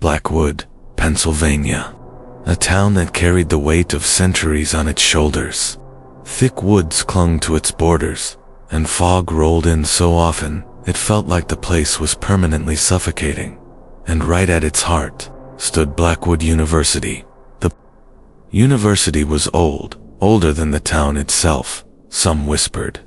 Blackwood, Pennsylvania. A town that carried the weight of centuries on its shoulders. Thick woods clung to its borders, and fog rolled in so often it felt like the place was permanently suffocating. And right at its heart stood Blackwood University. The university was old, older than the town itself, some whispered.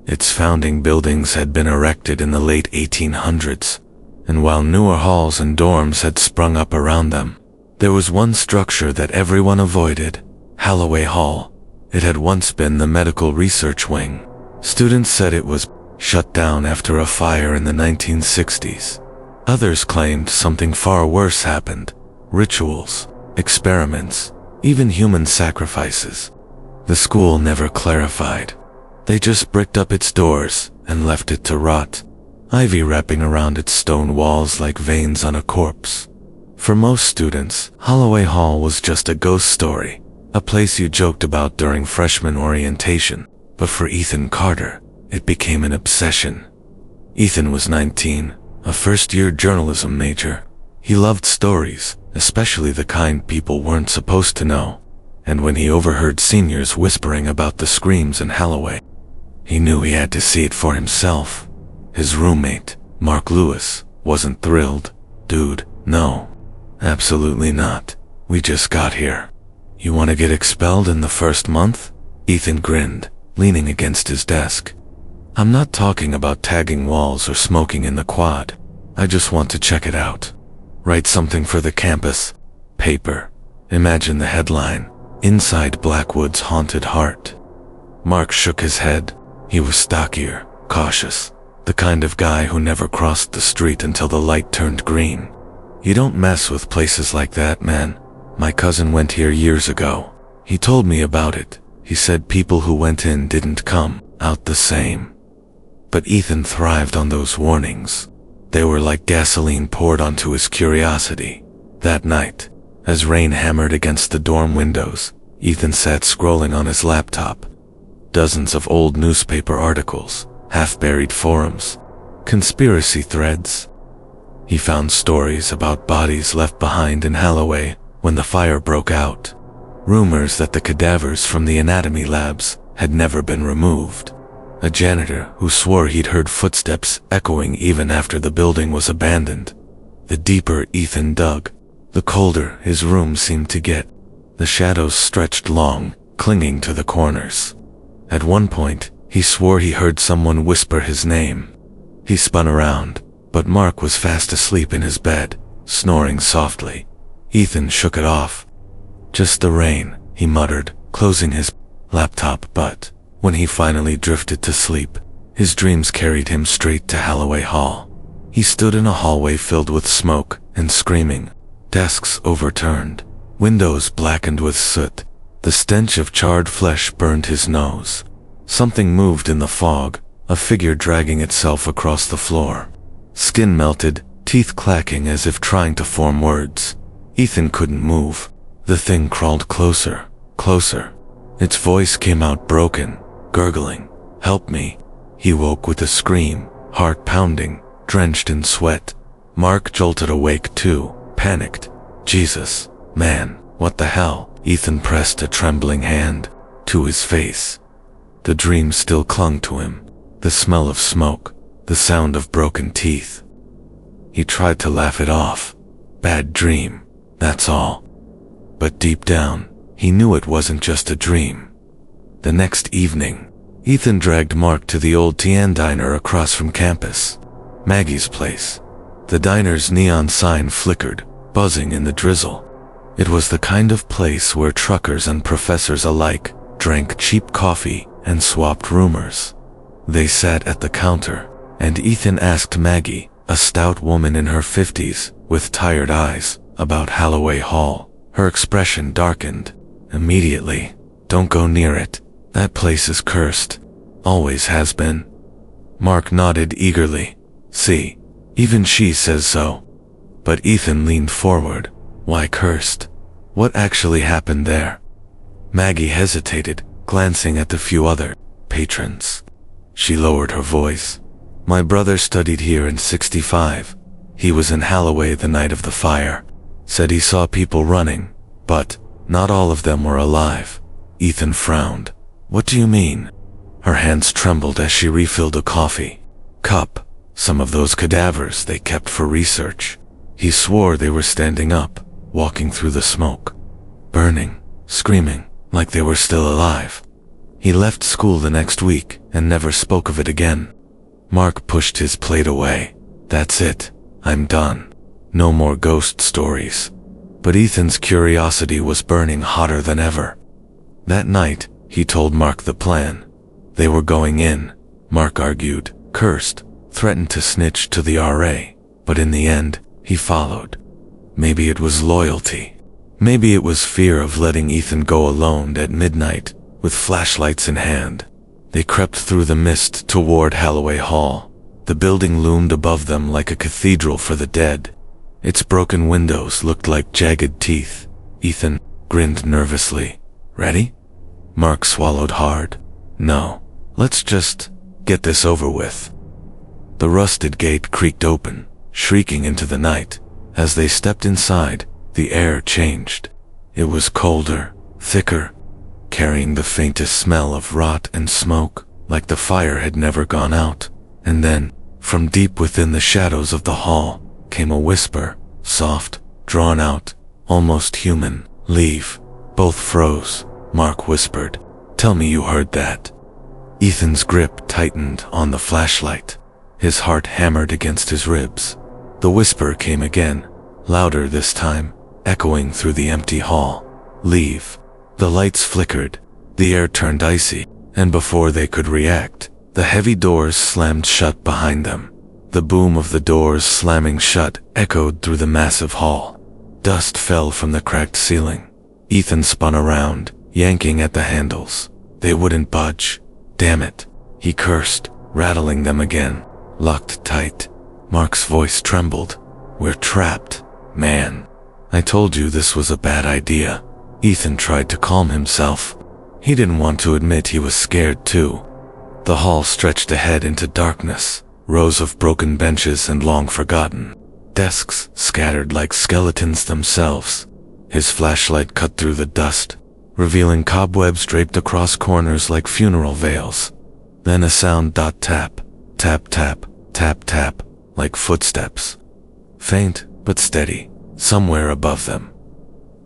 Its founding buildings had been erected in the late 1800s, and while newer halls and dorms had sprung up around them, there was one structure that everyone avoided: Holloway Hall. It had once been the medical research wing. Students said it was shut down after a fire in the 1960s. Others claimed something far worse happened: rituals, experiments, even human sacrifices. The school never clarified. They just bricked up its doors and left it to rot, ivy wrapping around its stone walls like veins on a corpse. For most students, Holloway Hall was just a ghost story, a place you joked about during freshman orientation. But for Ethan Carter, it became an obsession. Ethan was 19, a first-year journalism major. He loved stories, especially the kind people weren't supposed to know. And when he overheard seniors whispering about the screams in Holloway, he knew he had to see it for himself. His roommate, Mark Lewis, wasn't thrilled. "Dude, no. Absolutely not. We just got here. You want to get expelled in the first month?" Ethan grinned, leaning against his desk. "I'm not talking about tagging walls or smoking in the quad. I just want to check it out. Write something for the campus paper. Imagine the headline: Inside Blackwood's Haunted Heart." Mark shook his head. He was stockier, cautious, the kind of guy who never crossed the street until the light turned green. "You don't mess with places like that, man. My cousin went here years ago. He told me about it. He said people who went in didn't come out the same." But Ethan thrived on those warnings. They were like gasoline poured onto his curiosity. That night, as rain hammered against the dorm windows, Ethan sat scrolling on his laptop. Dozens of old newspaper articles, half-buried forums, conspiracy threads. He found stories about bodies left behind in Holloway when the fire broke out. Rumors that the cadavers from the anatomy labs had never been removed. A janitor who swore he'd heard footsteps echoing even after the building was abandoned. The deeper Ethan dug, the colder his room seemed to get. The shadows stretched long, clinging to the corners. At one point, he swore he heard someone whisper his name. He spun around, but Mark was fast asleep in his bed, snoring softly. Ethan shook it off. "Just the rain," he muttered, closing his laptop. But when he finally drifted to sleep, his dreams carried him straight to Holloway Hall. He stood in a hallway filled with smoke and screaming, desks overturned, windows blackened with soot. The stench of charred flesh burned his nose. Something moved in the fog, a figure dragging itself across the floor. Skin melted, teeth clacking as if trying to form words. Ethan couldn't move. The thing crawled closer, closer. Its voice came out broken, gurgling. "Help me." He woke with a scream, heart pounding, drenched in sweat. Mark jolted awake too, panicked. "Jesus, man, what the hell?" Ethan pressed a trembling hand to his face. The dream still clung to him. The smell of smoke, the sound of broken teeth. He tried to laugh it off. Bad dream, that's all. But deep down, he knew it wasn't just a dream. The next evening, Ethan dragged Mark to the old Tian diner across from campus. Maggie's place. The diner's neon sign flickered, buzzing in the drizzle. It was the kind of place where truckers and professors alike drank cheap coffee and swapped rumors. They sat at the counter, and Ethan asked Maggie, a stout woman in her 50s, with tired eyes, about Holloway Hall. Her expression darkened. Immediately. "Don't go near it. That place is cursed. Always has been." Mark nodded eagerly. "See, even she says so." But Ethan leaned forward. "Why cursed? What actually happened there?" Maggie hesitated, glancing at the few other patrons. She lowered her voice. "My brother studied here in '65. He was in Holloway the night of the fire. said he saw people running, but not all of them were alive. Ethan frowned. What do you mean? Her hands trembled as she refilled a coffee cup. Some of those cadavers they kept for research. He swore they were standing up, walking through the smoke, burning, screaming, like they were still alive. He left school the next week and never spoke of it again. Mark pushed his plate away. That's it. I'm done. No more ghost stories. But Ethan's curiosity was burning hotter than ever. That night, he told Mark the plan. They were going in. Mark argued, cursed, threatened to snitch to the RA, but in the end, he followed. Maybe it was loyalty. Maybe it was fear of letting Ethan go alone at midnight, with flashlights in hand. They crept through the mist toward Holloway Hall. The building loomed above them like a cathedral for the dead. Its broken windows looked like jagged teeth. Ethan grinned nervously. Ready? Mark swallowed hard. No. Let's just get this over with. The rusted gate creaked open, shrieking into the night. As they stepped inside, the air changed. It was colder, thicker, carrying the faintest smell of rot and smoke, like the fire had never gone out. And then, from deep within the shadows of the hall, came a whisper, soft, drawn out, almost human. Leave. Both froze. Mark whispered, Tell me you heard that. Ethan's grip tightened on the flashlight. His heart hammered against his ribs. The whisper came again, louder this time, echoing through the empty hall. Leave. The lights flickered, the air turned icy, and before they could react, the heavy doors slammed shut behind them. The boom of the doors slamming shut echoed through the massive hall. Dust fell from the cracked ceiling. Ethan spun around, yanking at the handles. They wouldn't budge. Damn it, he cursed, rattling them again. Locked tight. Mark's voice trembled. We're trapped, man. I told you this was a bad idea. Ethan tried to calm himself. He didn't want to admit he was scared too. The hall stretched ahead into darkness, rows of broken benches and long forgotten desks scattered like skeletons themselves. His flashlight cut through the dust, revealing cobwebs draped across corners like funeral veils. Then a sound. Tap, tap, tap, tap, tap, like footsteps. Faint, but steady, somewhere above them.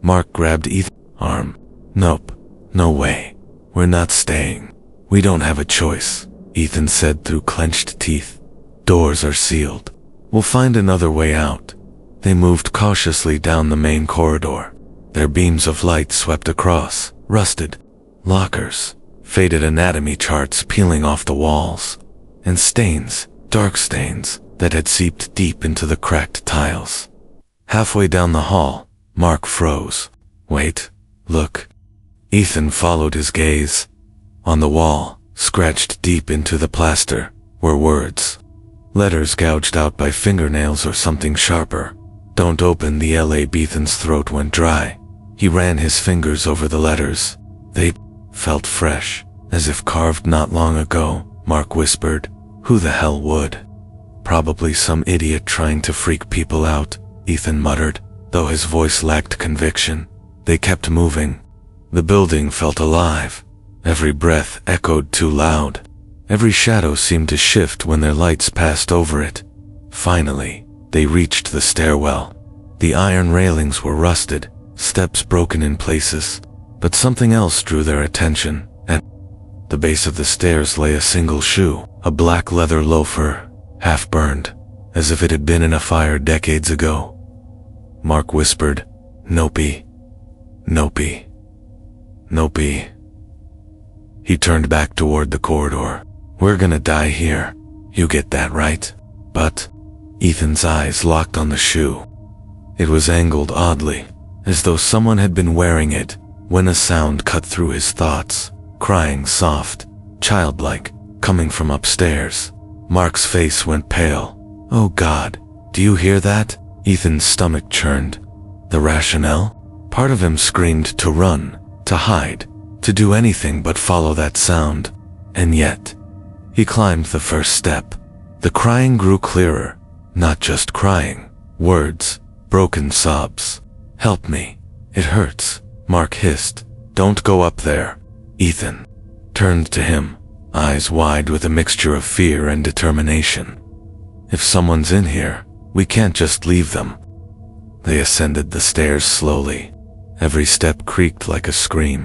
Mark grabbed Ethan's arm. Nope, no way. We're not staying. We don't have a choice, Ethan said through clenched teeth. Doors are sealed. We'll find another way out. They moved cautiously down the main corridor. Their beams of light swept across, rusted lockers, faded anatomy charts peeling off the walls, and stains, dark stains, that had seeped deep into the cracked tiles. Halfway down the hall, Mark froze. Wait, look. Ethan followed his gaze. On the wall, scratched deep into the plaster, were words. Letters gouged out by fingernails or something sharper. Don't open the L.A. Ethan's throat went dry. He ran his fingers over the letters. They felt fresh, as if carved not long ago. Mark whispered, Who the hell would? Probably some idiot trying to freak people out, Ethan muttered, though his voice lacked conviction. They kept moving. The building felt alive. Every breath echoed too loud. Every shadow seemed to shift when their lights passed over it. Finally, they reached the stairwell. The iron railings were rusted, steps broken in places, but something else drew their attention. At the base of the stairs lay a single shoe, a black leather loafer, half burned, as if it had been in a fire decades ago. Mark whispered, Nopey, Nopey, Nopey. He turned back toward the corridor. We're gonna die here. You get that, right? But Ethan's eyes locked on the shoe. It was angled oddly, as though someone had been wearing it, when a sound cut through his thoughts, crying soft, childlike, coming from upstairs. Mark's face went pale. Oh God, do you hear that? Ethan's stomach churned. The rationale? Part of him screamed to run, to hide, to do anything but follow that sound. And yet, he climbed the first step. The crying grew clearer, not just crying, words, broken sobs. "Help me. It hurts," Mark hissed. "Don't go up there." Ethan turned to him, eyes wide with a mixture of fear and determination. "If someone's in here, we can't just leave them." They ascended the stairs slowly. Every step creaked like a scream.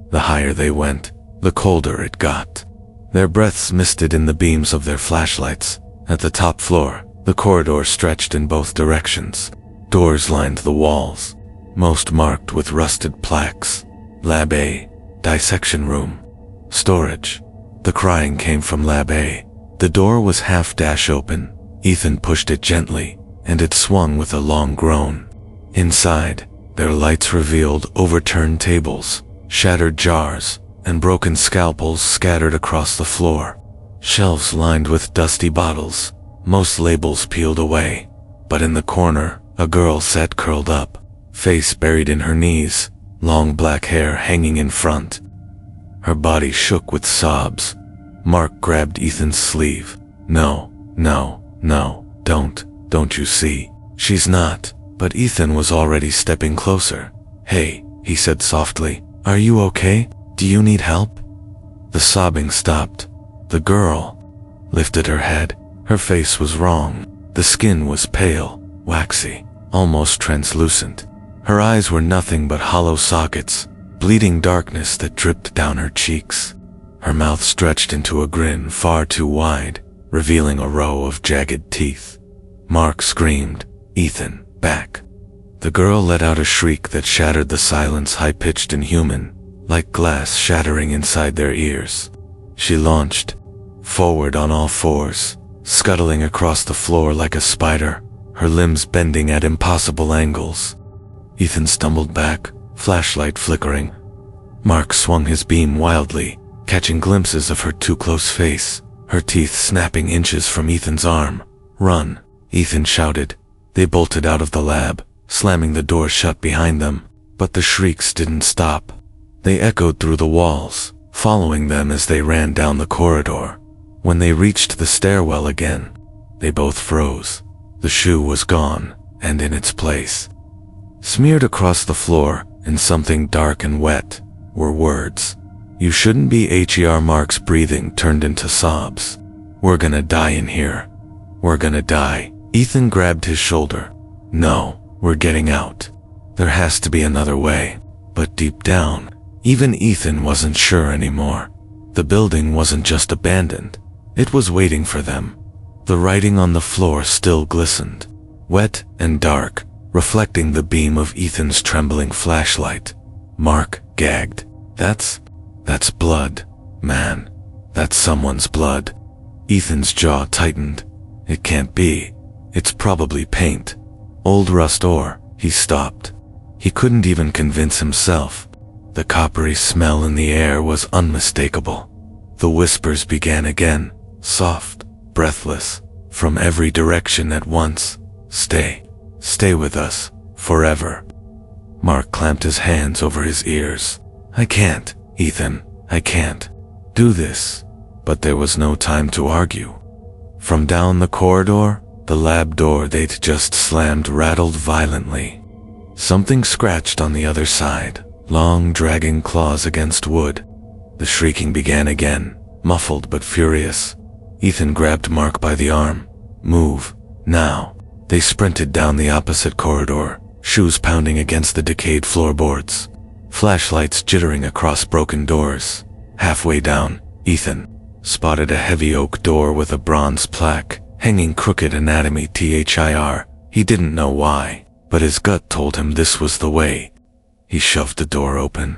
The higher they went, the colder it got. Their breaths misted in the beams of their flashlights. At the top floor, the corridor stretched in both directions. Doors lined the walls, most marked with rusted plaques. Lab A, dissection room, storage. The crying came from Lab A. The door was half-dash open. Ethan pushed it gently, and it swung with a long groan. Inside, their lights revealed overturned tables, shattered jars, and broken scalpels scattered across the floor. Shelves lined with dusty bottles, most labels peeled away. But in the corner, a girl sat curled up, face buried in her knees, long black hair hanging in front. Her body shook with sobs. Mark grabbed Ethan's sleeve. "No, no, no, don't you see? She's not." But Ethan was already stepping closer. "Hey," he said softly, "are you okay? Do you need help?" The sobbing stopped. The girl lifted her head. Her face was wrong. The skin was pale, waxy, almost translucent. Her eyes were nothing but hollow sockets, bleeding darkness that dripped down her cheeks. Her mouth stretched into a grin far too wide, revealing a row of jagged teeth. Mark screamed, "Ethan, back." The girl let out a shriek that shattered the silence, high-pitched and human, like glass shattering inside their ears. She launched forward on all fours, scuttling across the floor like a spider, her limbs bending at impossible angles. Ethan stumbled back, flashlight flickering. Mark swung his beam wildly, catching glimpses of her too-close face, her teeth snapping inches from Ethan's arm. "Run," Ethan shouted. They bolted out of the lab, slamming the door shut behind them, but the shrieks didn't stop. They echoed through the walls, following them as they ran down the corridor. When they reached the stairwell again, they both froze. The shoe was gone, and in its place, smeared across the floor in something dark and wet, were words. "You shouldn't be here." Mark's breathing turned into sobs. "We're gonna die in here. We're gonna die." Ethan grabbed his shoulder. "No, we're getting out. There has to be another way." But deep down, even Ethan wasn't sure anymore. The building wasn't just abandoned. It was waiting for them. The writing on the floor still glistened, wet and dark, reflecting the beam of Ethan's trembling flashlight. Mark gagged. That's blood, man. That's someone's blood." Ethan's jaw tightened. "It can't be. It's probably paint. Old rust or..." He stopped. He couldn't even convince himself. The coppery smell in the air was unmistakable. The whispers began again, soft, breathless, from every direction at once. Stay with us, forever." Mark clamped his hands over his ears. "I can't, Ethan, I can't do this." But there was no time to argue. From down the corridor, the lab door they'd just slammed rattled violently. Something scratched on the other side, long dragging claws against wood. The shrieking began again, muffled but furious. Ethan grabbed Mark by the arm. "Move, now." They sprinted down the opposite corridor, shoes pounding against the decayed floorboards, flashlights jittering across broken doors. Halfway down, Ethan spotted a heavy oak door with a bronze plaque, hanging crooked anatomy THIR. He didn't know why, but his gut told him this was the way. He shoved the door open.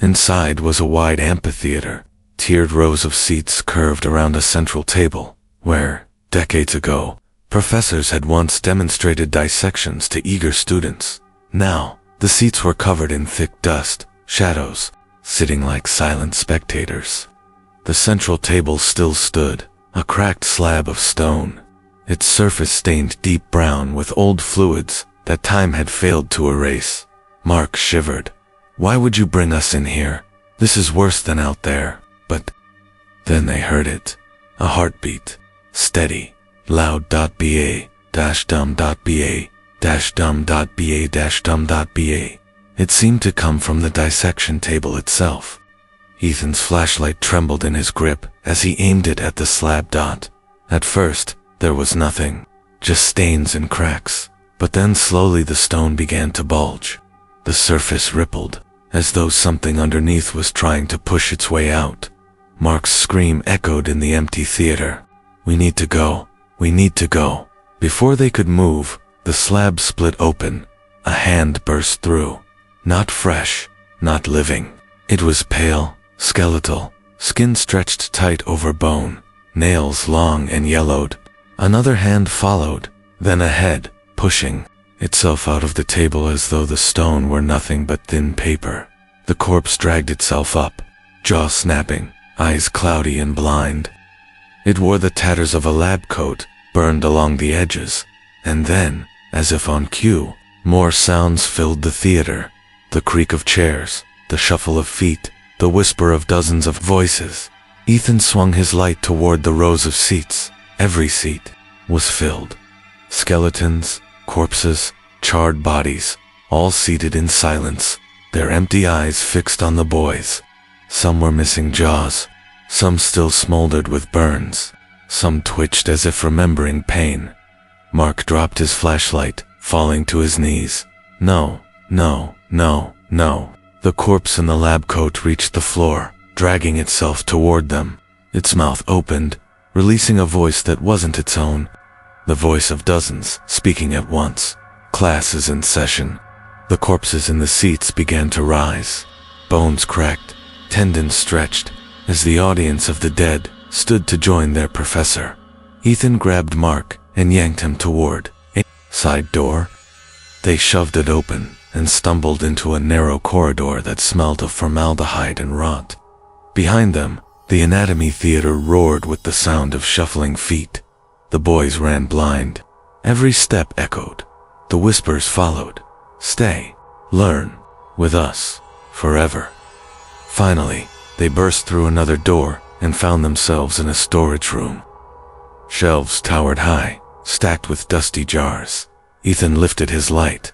Inside was a wide amphitheater, tiered rows of seats curved around a central table, where, decades ago, professors had once demonstrated dissections to eager students. Now, the seats were covered in thick dust, shadows, sitting like silent spectators. The central table still stood, a cracked slab of stone, its surface stained deep brown with old fluids that time had failed to erase. Mark shivered. "Why would you bring us in here? This is worse than out there." But then they heard it. A heartbeat. Steady. Loud. BA-dumb.BA. Dum.ba. It seemed to come from the dissection table itself. Ethan's flashlight trembled in his grip as he aimed it at the slab dot. At first, there was nothing, just stains and cracks, but then slowly the stone began to bulge. The surface rippled, as though something underneath was trying to push its way out. Mark's scream echoed in the empty theater. "We need to go. We need to go." Before they could move, the slab split open. A hand burst through. Not fresh, not living. It was pale, skeletal, skin stretched tight over bone, nails long and yellowed. Another hand followed, then a head, pushing itself out of the table as though the stone were nothing but thin paper. The corpse dragged itself up, jaw snapping, eyes cloudy and blind. It wore the tatters of a lab coat, burned along the edges, and then, as if on cue, more sounds filled the theater. The creak of chairs, the shuffle of feet, the whisper of dozens of voices. Ethan swung his light toward the rows of seats. Every seat was filled. Skeletons, corpses, charred bodies, all seated in silence, their empty eyes fixed on the boys. Some were missing jaws, some still smoldered with burns, some twitched as if remembering pain. Mark dropped his flashlight, falling to his knees. No, no, no, no. The corpse in the lab coat reached the floor, dragging itself toward them. Its mouth opened, releasing a voice that wasn't its own. The voice of dozens, speaking at once. Class is in session. The corpses in the seats began to rise. Bones cracked, tendons stretched, as the audience of the dead stood to join their professor. Ethan grabbed Mark and yanked him toward a side door. They shoved it open and stumbled into a narrow corridor that smelled of formaldehyde and rot. Behind them, the anatomy theater roared with the sound of shuffling feet. The boys ran blind. Every step echoed. The whispers followed. Stay. Learn. With us. Forever. Finally, they burst through another door and found themselves in a storage room. Shelves towered high, stacked with dusty jars. Ethan lifted his light.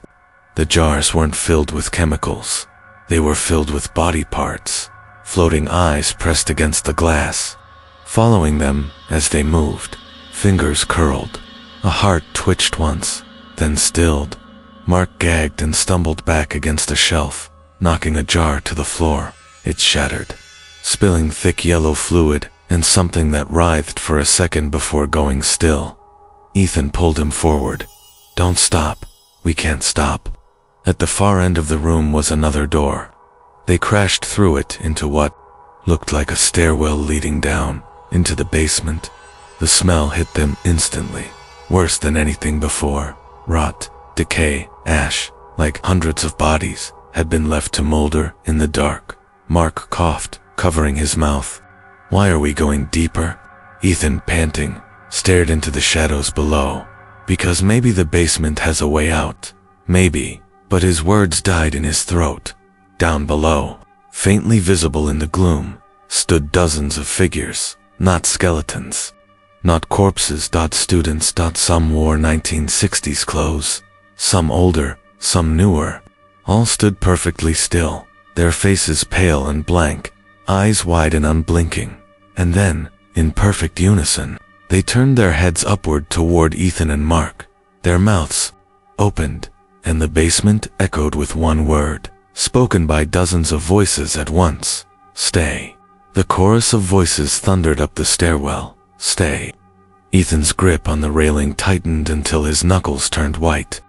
The jars weren't filled with chemicals. They were filled with body parts, floating eyes pressed against the glass. Following them as they moved, fingers curled. A heart twitched once, then stilled. Mark gagged and stumbled back against a shelf, knocking a jar to the floor. It shattered, spilling thick yellow fluid and something that writhed for a second before going still. Ethan pulled him forward. "Don't stop. We can't stop." At the far end of the room was another door. They crashed through it into what looked like a stairwell leading down into the basement. The smell hit them instantly, worse than anything before. Rot, decay, ash, like hundreds of bodies, had been left to molder in the dark. Mark coughed, covering his mouth. "Why are we going deeper?" Ethan, panting, stared into the shadows below. "Because maybe the basement has a way out. Maybe." But his words died in his throat. Down below, faintly visible in the gloom, stood dozens of figures, not skeletons, not corpses. Students. Some wore 1960s clothes, some older, some newer. All stood perfectly still, their faces pale and blank, eyes wide and unblinking. And then, in perfect unison, they turned their heads upward toward Ethan and Mark. Their mouths opened, and the basement echoed with one word, spoken by dozens of voices at once. "Stay." The chorus of voices thundered up the stairwell. "Stay." Ethan's grip on the railing tightened until his knuckles turned white.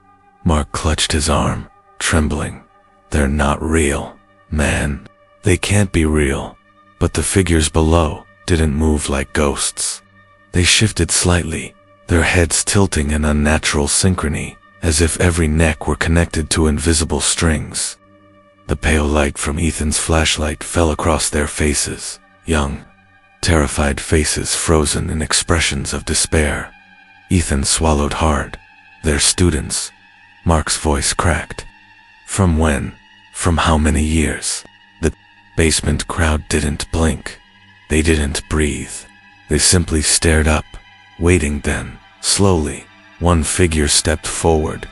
Mark clutched his arm, trembling. "They're not real, man. They can't be real." But the figures below didn't move like ghosts. They shifted slightly, their heads tilting in unnatural synchrony, as if every neck were connected to invisible strings. The pale light from Ethan's flashlight fell across their faces, young, terrified faces frozen in expressions of despair. Ethan swallowed hard. "They're students." Mark's voice cracked. "From when? From how many years?" The basement crowd didn't blink. They didn't breathe. They simply stared up, waiting. Then, slowly, one figure stepped forward.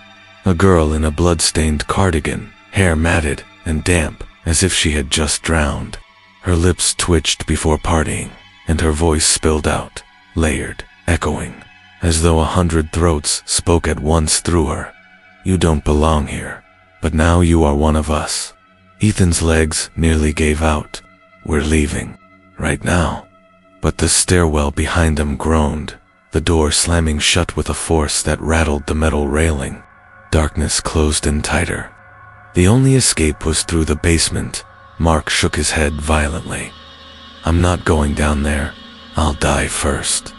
A girl in a blood-stained cardigan, hair matted and damp, as if she had just drowned. Her lips twitched before parting, and her voice spilled out, layered, echoing, as though 100 throats spoke at once through her. "You don't belong here, but now you are one of us." Ethan's legs nearly gave out. "We're leaving. Right now." But the stairwell behind him groaned, the door slamming shut with a force that rattled the metal railing. Darkness closed in tighter. The only escape was through the basement. Mark shook his head violently. "I'm not going down there. I'll die first."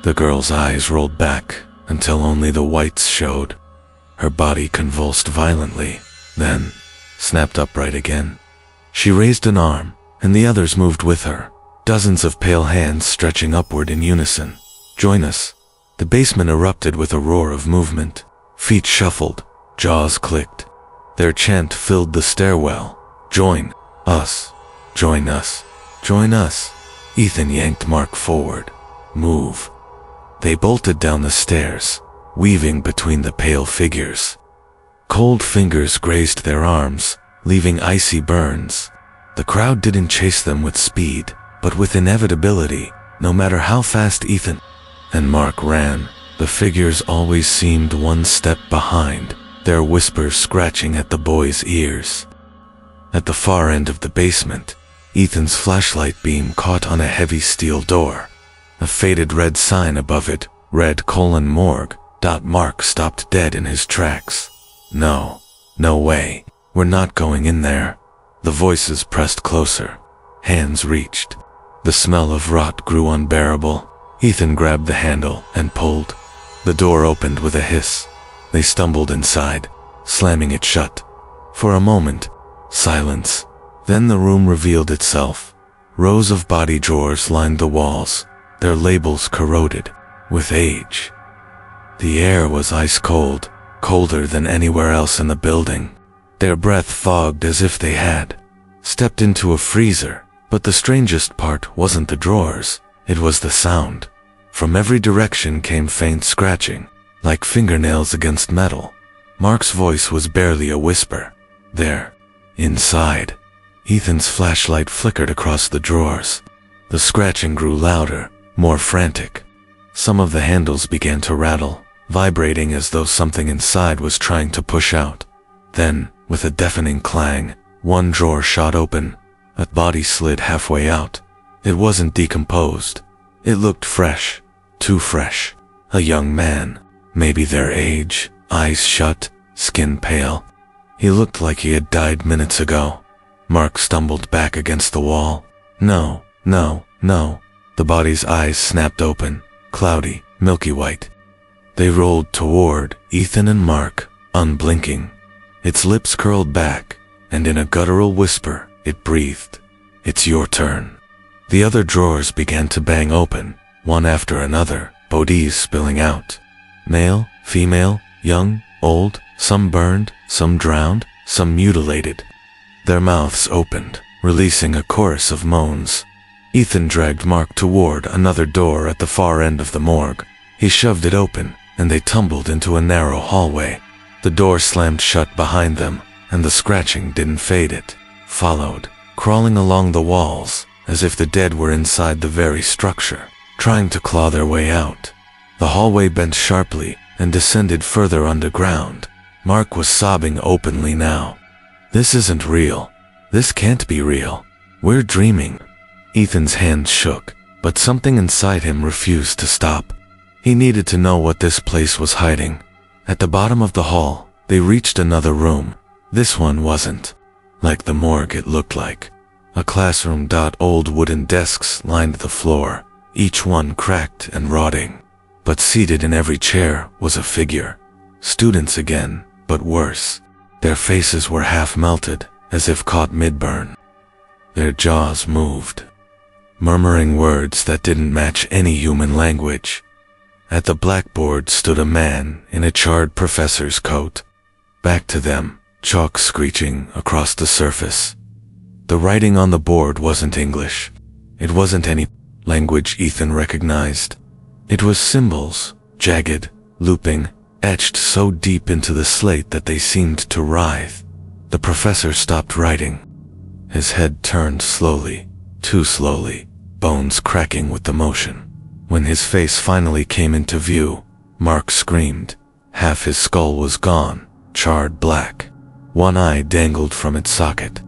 The girl's eyes rolled back until only the whites showed. Her body convulsed violently, then snapped upright again. She raised an arm, and the others moved with her, dozens of pale hands stretching upward in unison. "Join us." The basement erupted with a roar of movement. Feet shuffled, jaws clicked. Their chant filled the stairwell. "Join us. Join us. Join us." Ethan yanked Mark forward. "Move." They bolted down the stairs, weaving between the pale figures. Cold fingers grazed their arms, leaving icy burns. The crowd didn't chase them with speed, but with inevitability, no matter how fast Ethan and Mark ran. The figures always seemed one step behind, their whispers scratching at the boy's ears. At the far end of the basement, Ethan's flashlight beam caught on a heavy steel door. A faded red sign above it read "Morgue." Mark stopped dead in his tracks. "No, no way. We're not going in there." The voices pressed closer. Hands reached. The smell of rot grew unbearable. Ethan grabbed the handle and pulled. The door opened with a hiss. They stumbled inside, slamming it shut. For a moment, silence. Then the room revealed itself. Rows of body drawers lined the walls, their labels corroded with age. The air was ice cold, colder than anywhere else in the building. Their breath fogged as if they had stepped into a freezer. But the strangest part wasn't the drawers, it was the sound. From every direction came faint scratching, like fingernails against metal. Mark's voice was barely a whisper. "There. Inside." Ethan's flashlight flickered across the drawers. The scratching grew louder, more frantic. Some of the handles began to rattle, vibrating as though something inside was trying to push out. Then, with a deafening clang, one drawer shot open. A body slid halfway out. It wasn't decomposed. It looked fresh, too fresh. A young man, maybe their age, eyes shut, skin pale. He looked like he had died minutes ago. Mark stumbled back against the wall. "No, no, no." The body's eyes snapped open, cloudy, milky white. They rolled toward Ethan and Mark, unblinking. Its lips curled back, and in a guttural whisper, it breathed, "It's your turn." The other drawers began to bang open, one after another, bodies spilling out. Male, female, young, old, some burned, some drowned, some mutilated. Their mouths opened, releasing a chorus of moans. Ethan dragged Mark toward another door at the far end of the morgue. He shoved it open, and they tumbled into a narrow hallway. The door slammed shut behind them, and the scratching didn't fade. It followed, crawling along the walls, as if the dead were inside the very structure, trying to claw their way out. The hallway bent sharply and descended further underground. Mark was sobbing openly now. "This isn't real. This can't be real. We're dreaming." Ethan's hand shook, but something inside him refused to stop. He needed to know what this place was hiding. At the bottom of the hall, they reached another room. This one wasn't like the morgue it looked like. A classroom. Old wooden desks lined the floor, each one cracked and rotting. But seated in every chair was a figure. Students again, but worse. Their faces were half melted, as if caught mid-burn. Their jaws moved, murmuring words that didn't match any human language. At the blackboard stood a man in a charred professor's coat. Back to them, chalk screeching across the surface. The writing on the board wasn't English. It wasn't any language Ethan recognized. It was symbols, jagged, looping, etched so deep into the slate that they seemed to writhe. The professor stopped writing. His head turned slowly, too slowly, bones cracking with the motion. When his face finally came into view, Mark screamed. Half his skull was gone, charred black. One eye dangled from its socket.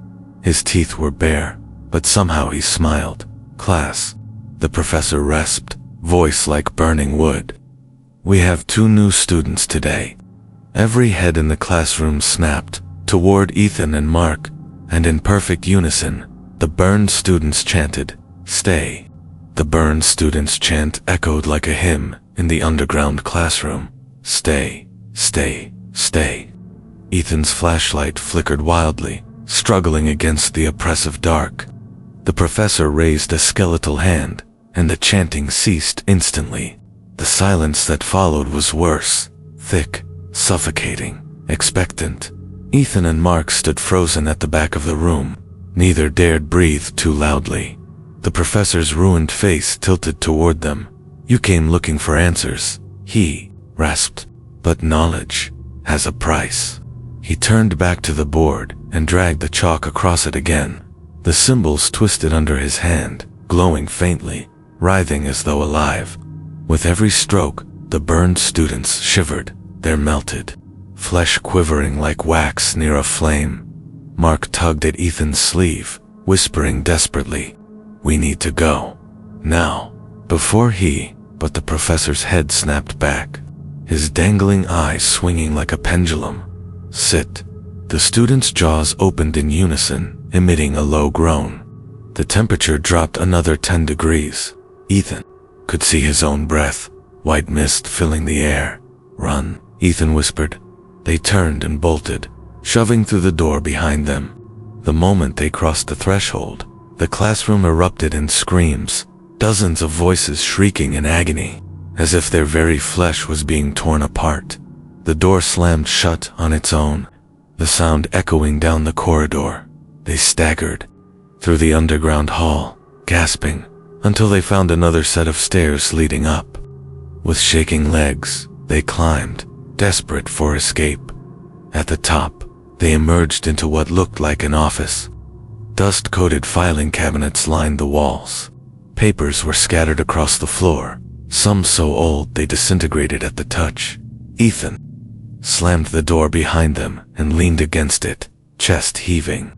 His teeth were bare, but somehow he smiled. "Class," the professor rasped, voice like burning wood. "We have 2 new students today." Every head in the classroom snapped toward Ethan and Mark, and in perfect unison, the burned students chanted, "Stay." The burned students' chant echoed like a hymn in the underground classroom. "Stay, stay, stay." Ethan's flashlight flickered wildly, struggling against the oppressive dark. The professor raised a skeletal hand, and the chanting ceased instantly. The silence that followed was worse, thick, suffocating, expectant. Ethan and Mark stood frozen at the back of the room. Neither dared breathe too loudly. The professor's ruined face tilted toward them. "You came looking for answers," he rasped. "But knowledge has a price." He turned back to the board and dragged the chalk across it again. The symbols twisted under his hand, glowing faintly, writhing as though alive. With every stroke, the burned students shivered, their melted flesh quivering like wax near a flame. Mark tugged at Ethan's sleeve, whispering desperately, "We need to go. Now." But the professor's head snapped back, his dangling eyes swinging like a pendulum. "Sit." The students' jaws opened in unison, emitting a low groan. The temperature dropped another 10 degrees. Ethan could see his own breath, white mist filling the air. "Run," Ethan whispered. They turned and bolted, shoving through the door behind them. The moment they crossed the threshold, the classroom erupted in screams, dozens of voices shrieking in agony, as if their very flesh was being torn apart. The door slammed shut on its own, the sound echoing down the corridor. They staggered through the underground hall, gasping, until they found another set of stairs leading up. With shaking legs, they climbed, desperate for escape. At the top, they emerged into what looked like an office. Dust-coated filing cabinets lined the walls. Papers were scattered across the floor, some so old they disintegrated at the touch. Ethan slammed the door behind them and leaned against it, chest heaving.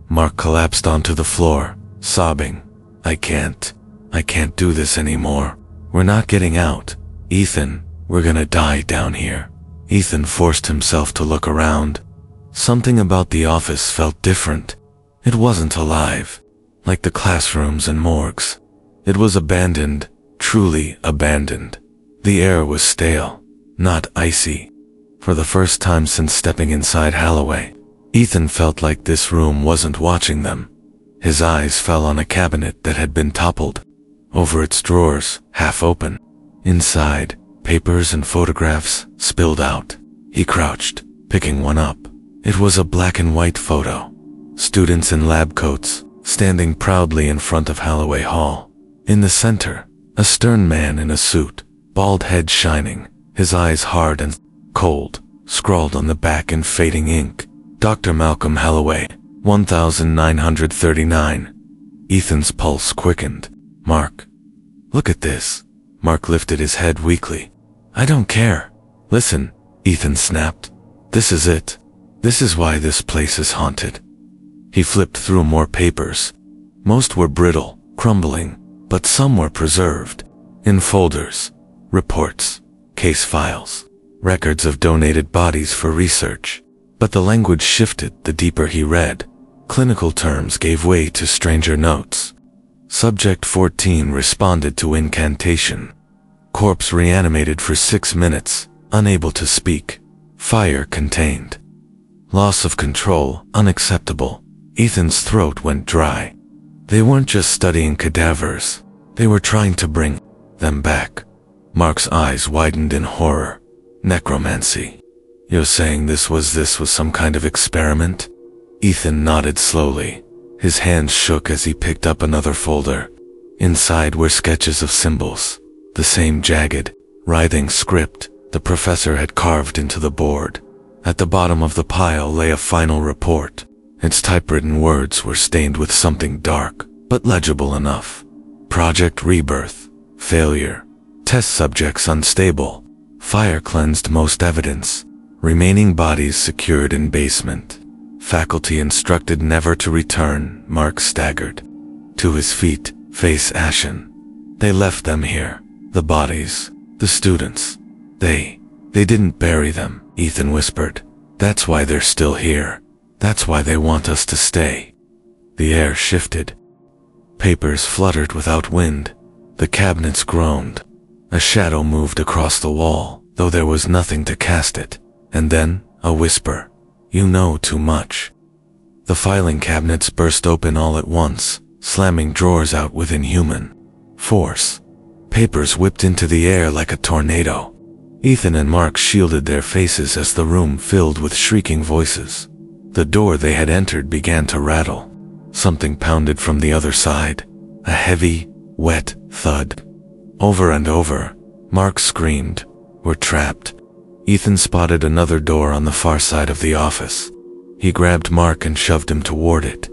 Mark collapsed onto the floor, sobbing, I can't do this anymore. We're not getting out. Ethan, we're gonna die down here." Ethan forced himself to look around. Something about the office felt different. It wasn't alive, like the classrooms and morgues. It was abandoned, truly abandoned. The air was stale, not icy. For the first time since stepping inside Holloway, Ethan felt like this room wasn't watching them. His eyes fell on a cabinet that had been toppled. Over its drawers, half open. Inside, papers and photographs spilled out. He crouched, picking one up. It was a black and white photo. Students in lab coats, standing proudly in front of Holloway Hall. In the center, a stern man in a suit, bald head shining, his eyes hard and cold, scrawled on the back in fading ink, Dr. Malcolm Holloway, 1939. Ethan's pulse quickened. "Mark, look at this." Mark lifted his head weakly. "I don't care." "Listen," Ethan snapped. "This is it. This is why this place is haunted." He flipped through more papers. Most were brittle, crumbling, but some were preserved. In folders, reports, case files, records of donated bodies for research. But the language shifted the deeper he read. Clinical terms gave way to stranger notes. Subject 14 responded to incantation. Corpse reanimated for 6 minutes, unable to speak. Fire contained. Loss of control, unacceptable. Ethan's throat went dry. They weren't just studying cadavers. They were trying to bring them back. Mark's eyes widened in horror. Necromancy. "You're saying this was some kind of experiment?" Ethan nodded slowly. His hands shook as he picked up another folder. Inside were sketches of symbols. The same jagged, writhing script, the professor had carved into the board. At the bottom of the pile lay a final report. Its typewritten words were stained with something dark, but legible enough. Project Rebirth. Failure. Test subjects unstable. Fire cleansed most evidence. Remaining bodies secured in basement. Faculty instructed never to return. Mark staggered. To his feet, face ashen. They left them here. The bodies. The students. They didn't bury them, Ethan whispered. That's why they're still here. That's why they want us to stay. The air shifted. Papers fluttered without wind. The cabinets groaned. A shadow moved across the wall, though there was nothing to cast it. And then, a whisper. You know too much. The filing cabinets burst open all at once, slamming drawers out with inhuman force. Papers whipped into the air like a tornado. Ethan and Mark shielded their faces as the room filled with shrieking voices. The door they had entered began to rattle. Something pounded from the other side. A heavy, wet thud. Over and over, Mark screamed, "We're trapped." Ethan spotted another door on the far side of the office. He grabbed Mark and shoved him toward it.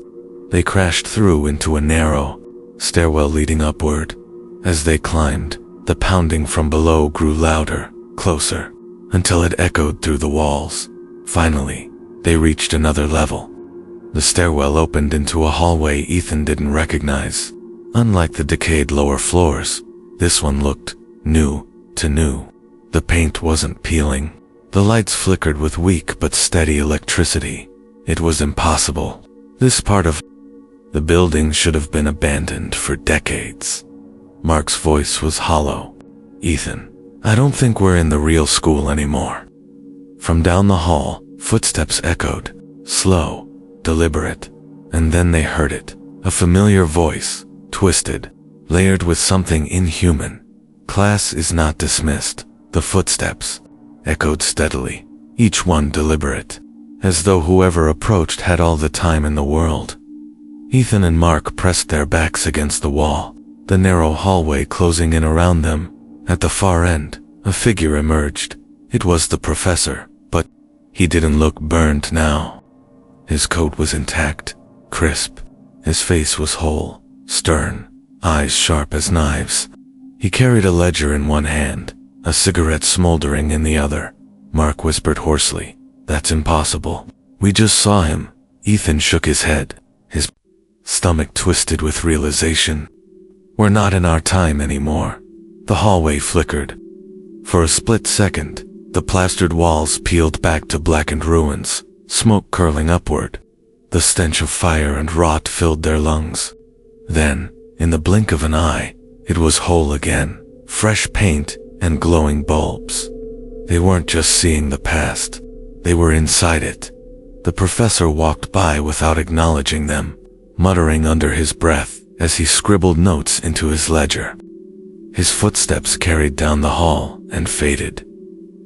They crashed through into a narrow stairwell leading upward. As they climbed, the pounding from below grew louder, closer, until it echoed through the walls. Finally, they reached another level. The stairwell opened into a hallway Ethan didn't recognize. Unlike the decayed lower floors, this one looked new to new. The paint wasn't peeling. The lights flickered with weak but steady electricity. It was impossible. This part of the building should have been abandoned for decades. Mark's voice was hollow. Ethan, I don't think we're in the real school anymore. From down the hall, footsteps echoed, slow, deliberate, and then they heard it. A familiar voice, twisted, layered with something inhuman. Class is not dismissed. The footsteps echoed steadily, each one deliberate, as though whoever approached had all the time in the world. Ethan and Mark pressed their backs against the wall, the narrow hallway closing in around them. At the far end, a figure emerged. It was the professor, but he didn't look burned now. His coat was intact, crisp. His face was whole, stern, eyes sharp as knives. He carried a ledger in one hand, a cigarette smoldering in the other. Mark whispered hoarsely, "That's impossible. We just saw him." Ethan shook his head, his stomach twisted with realization. We're not in our time anymore. The hallway flickered. For a split second, the plastered walls peeled back to blackened ruins, smoke curling upward. The stench of fire and rot filled their lungs. Then, in the blink of an eye, it was whole again, fresh paint and glowing bulbs. They weren't just seeing the past, they were inside it. The professor walked by without acknowledging them, muttering under his breath as he scribbled notes into his ledger. His footsteps carried down the hall and faded.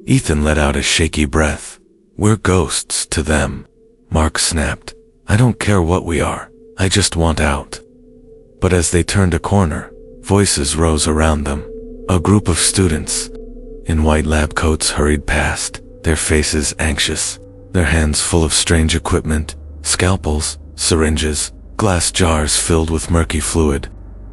Ethan let out a shaky breath. We're ghosts to them. Mark snapped. I don't care what we are, I just want out. But as they turned a corner, voices rose around them. A group of students in white lab coats hurried past, their faces anxious, their hands full of strange equipment, scalpels, syringes, glass jars filled with murky fluid.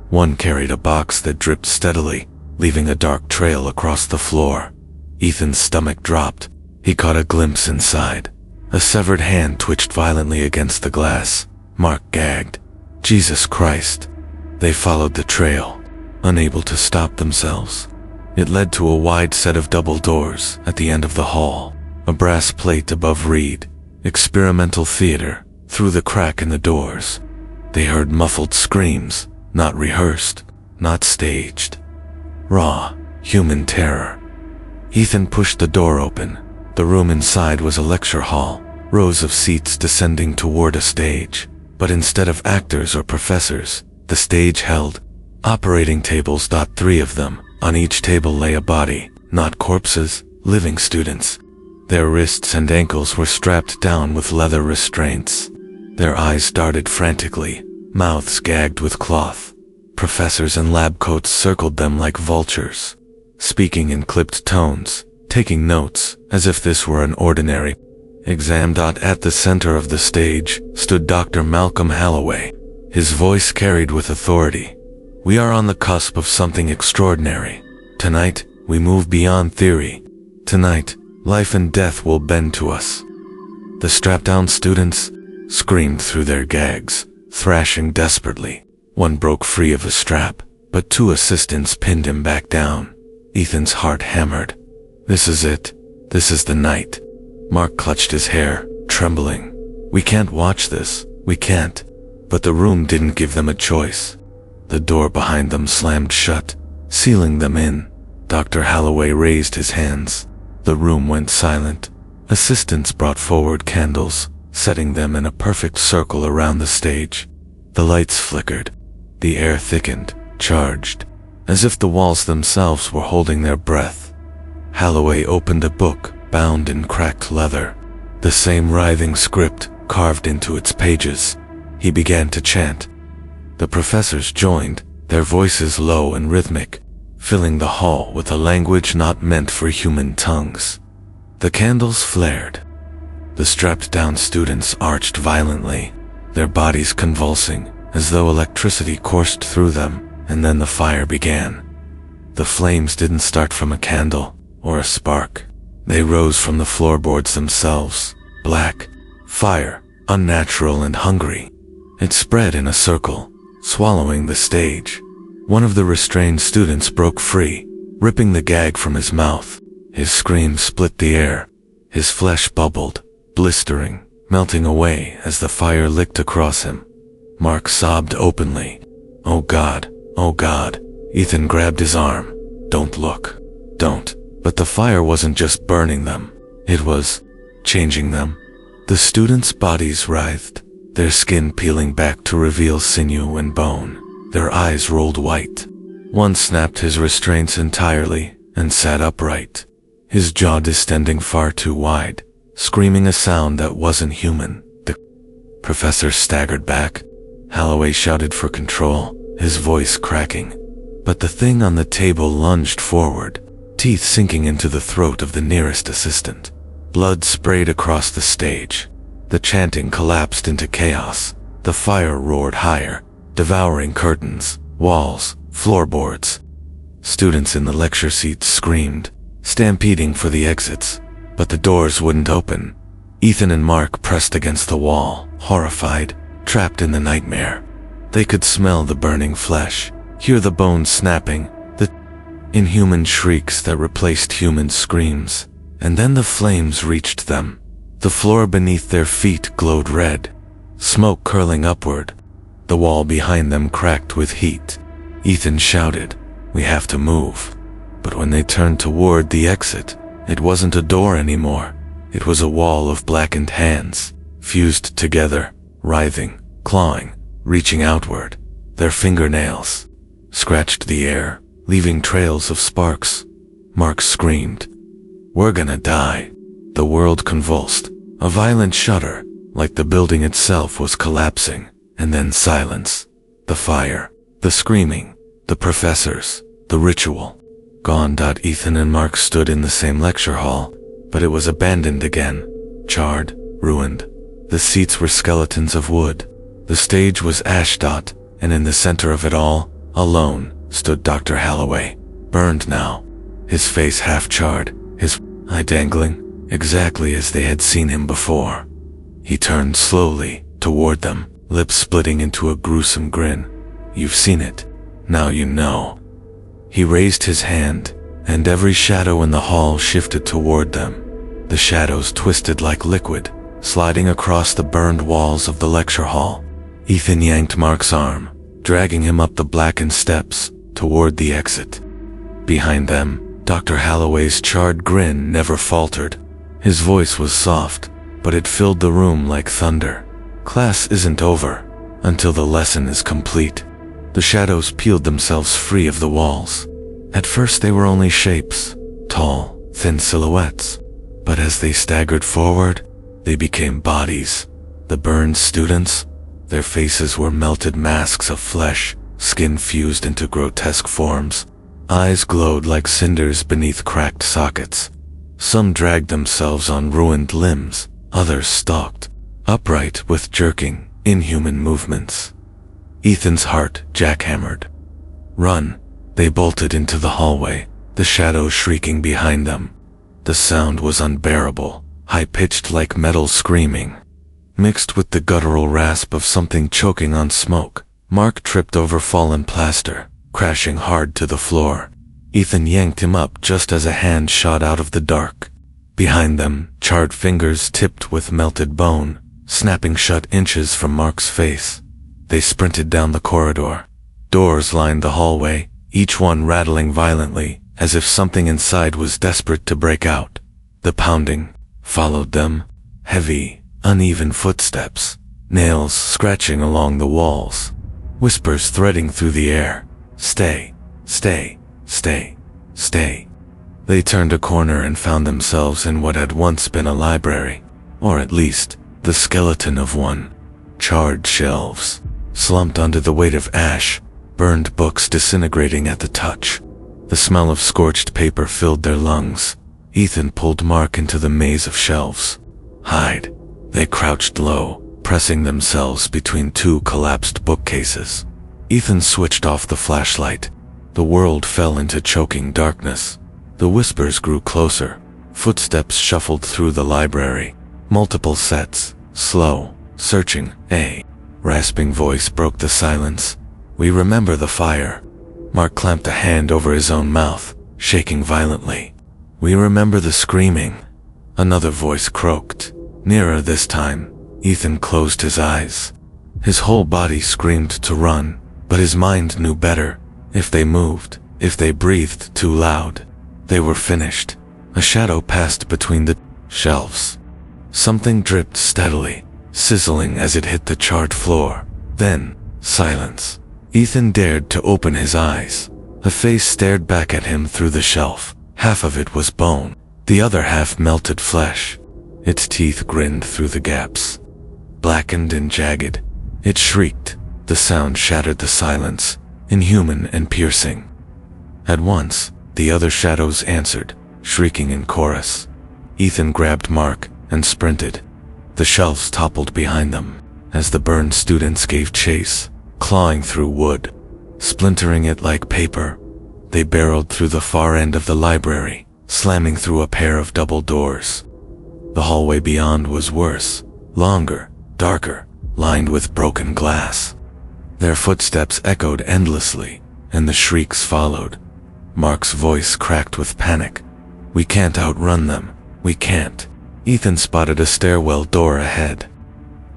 One carried a box that dripped steadily, leaving a dark trail across the floor. Ethan's stomach dropped. He caught a glimpse inside. A severed hand twitched violently against the glass. Mark gagged. Jesus Christ. They followed the trail, unable to stop themselves. It led to a wide set of double doors at the end of the hall. A brass plate above read, "Experimental Theater," through the crack in the doors. They heard muffled screams, not rehearsed, not staged. Raw, human terror. Ethan pushed the door open. The room inside was a lecture hall, rows of seats descending toward a stage. But instead of actors or professors, the stage held operating tables. 3 of them. On each table lay a body, not corpses, living students. Their wrists and ankles were strapped down with leather restraints. Their eyes darted frantically, mouths gagged with cloth. Professors in lab coats circled them like vultures. Speaking in clipped tones, taking notes as if this were an ordinary exam. At the center of the stage stood Dr. Malcolm Holloway, his voice carried with authority. "We are on the cusp of something extraordinary. Tonight, we move beyond theory. Tonight, life and death will bend to us." The strapped-down students screamed through their gags, thrashing desperately. One broke free of a strap, but two assistants pinned him back down. Ethan's heart hammered. "This is it. This is the night." Mark clutched his hair, trembling. "We can't watch this. We can't." But the room didn't give them a choice. The door behind them slammed shut, sealing them in. Dr. Holloway raised his hands. The room went silent. Assistants brought forward candles, setting them in a perfect circle around the stage. The lights flickered. The air thickened, charged, as if the walls themselves were holding their breath. Holloway opened a book bound in cracked leather, the same writhing script carved into its pages. He began to chant. The professors joined, their voices low and rhythmic, filling the hall with a language not meant for human tongues. The candles flared. The strapped-down students arched violently, their bodies convulsing as though electricity coursed through them, and then the fire began. The flames didn't start from a candle or a spark. They rose from the floorboards themselves, black, fire, unnatural and hungry. It spread in a circle, swallowing the stage. One of the restrained students broke free, ripping the gag from his mouth. His scream split the air. His flesh bubbled, blistering, melting away as the fire licked across him. Mark sobbed openly. "Oh God, oh God." Ethan grabbed his arm. "Don't look. Don't." But the fire wasn't just burning them. It was changing them. The students' bodies writhed, their skin peeling back to reveal sinew and bone. Their eyes rolled white. One snapped his restraints entirely and sat upright, his jaw distending far too wide, screaming a sound that wasn't human. The professor staggered back. Holloway shouted for control, his voice cracking. But the thing on the table lunged forward, teeth sinking into the throat of the nearest assistant. Blood sprayed across the stage. The chanting collapsed into chaos. The fire roared higher, devouring curtains, walls, floorboards. Students in the lecture seats screamed, stampeding for the exits, but the doors wouldn't open. Ethan and Mark pressed against the wall, horrified, trapped in the nightmare. They could smell the burning flesh, hear the bones snapping, the inhuman shrieks that replaced human screams. And then the flames reached them. The floor beneath their feet glowed red, smoke curling upward. The wall behind them cracked with heat. Ethan shouted, "We have to move." But when they turned toward the exit, it wasn't a door anymore. It was a wall of blackened hands, fused together, writhing, clawing, reaching outward. Their fingernails scratched the air, leaving trails of sparks. Mark screamed, "We're gonna die." The world convulsed, a violent shudder, like the building itself was collapsing, and then silence. The fire, the screaming, the professors, the ritual. Gone. Ethan and Mark stood in the same lecture hall, but it was abandoned again, charred, ruined. The seats were skeletons of wood. The stage was ash. And in the center of it all, alone, stood Dr. Holloway, burned now, his face half charred, his eye dangling, exactly as they had seen him before. He turned slowly toward them, lips splitting into a gruesome grin. "You've seen it. Now you know." He raised his hand, and every shadow in the hall shifted toward them. The shadows twisted like liquid, sliding across the burned walls of the lecture hall. Ethan yanked Mark's arm, dragging him up the blackened steps toward the exit. Behind them, Dr. Holloway's charred grin never faltered. His voice was soft, but it filled the room like thunder. "Class isn't over until the lesson is complete." The shadows peeled themselves free of the walls. At first they were only shapes, tall, thin silhouettes. But as they staggered forward, they became bodies. The burned students, their faces were melted masks of flesh, skin fused into grotesque forms. Eyes glowed like cinders beneath cracked sockets. Some dragged themselves on ruined limbs, others stalked, upright with jerking, inhuman movements. Ethan's heart jackhammered. "Run!" They bolted into the hallway, the shadows shrieking behind them. The sound was unbearable, high-pitched like metal screaming. Mixed with the guttural rasp of something choking on smoke, Mark tripped over fallen plaster, crashing hard to the floor. Ethan yanked him up just as a hand shot out of the dark. Behind them, charred fingers tipped with melted bone, snapping shut inches from Mark's face. They sprinted down the corridor. Doors lined the hallway, each one rattling violently, as if something inside was desperate to break out. The pounding followed them, heavy, uneven footsteps, nails scratching along the walls, whispers threading through the air. "Stay, stay, stay, stay." They turned a corner and found themselves in what had once been a library, or at least the skeleton of one. Charred shelves, slumped under the weight of ash, burned books disintegrating at the touch. The smell of scorched paper filled their lungs. Ethan pulled Mark into the maze of shelves. "Hide." They crouched low, pressing themselves between two collapsed bookcases. Ethan switched off the flashlight. The world fell into choking darkness. The whispers grew closer. Footsteps shuffled through the library. Multiple sets, slow, searching. A rasping voice broke the silence. "We remember the fire." Mark clamped a hand over his own mouth, shaking violently. "We remember the screaming." Another voice croaked. Nearer this time. Ethan closed his eyes. His whole body screamed to run, but his mind knew better. If they moved, if they breathed too loud, they were finished. A shadow passed between the shelves. Something dripped steadily, sizzling as it hit the charred floor. Then, silence. Ethan dared to open his eyes. A face stared back at him through the shelf. Half of it was bone, the other half melted flesh. Its teeth grinned through the gaps. Blackened and jagged, it shrieked. The sound shattered the silence, inhuman and piercing. At once, the other shadows answered, shrieking in chorus. Ethan grabbed Mark and sprinted. The shelves toppled behind them as the burned students gave chase, clawing through wood, splintering it like paper. They barreled through the far end of the library, slamming through a pair of double doors. The hallway beyond was worse, longer, darker, lined with broken glass. Their footsteps echoed endlessly, and the shrieks followed. Mark's voice cracked with panic. "We can't outrun them. We can't." Ethan spotted a stairwell door ahead.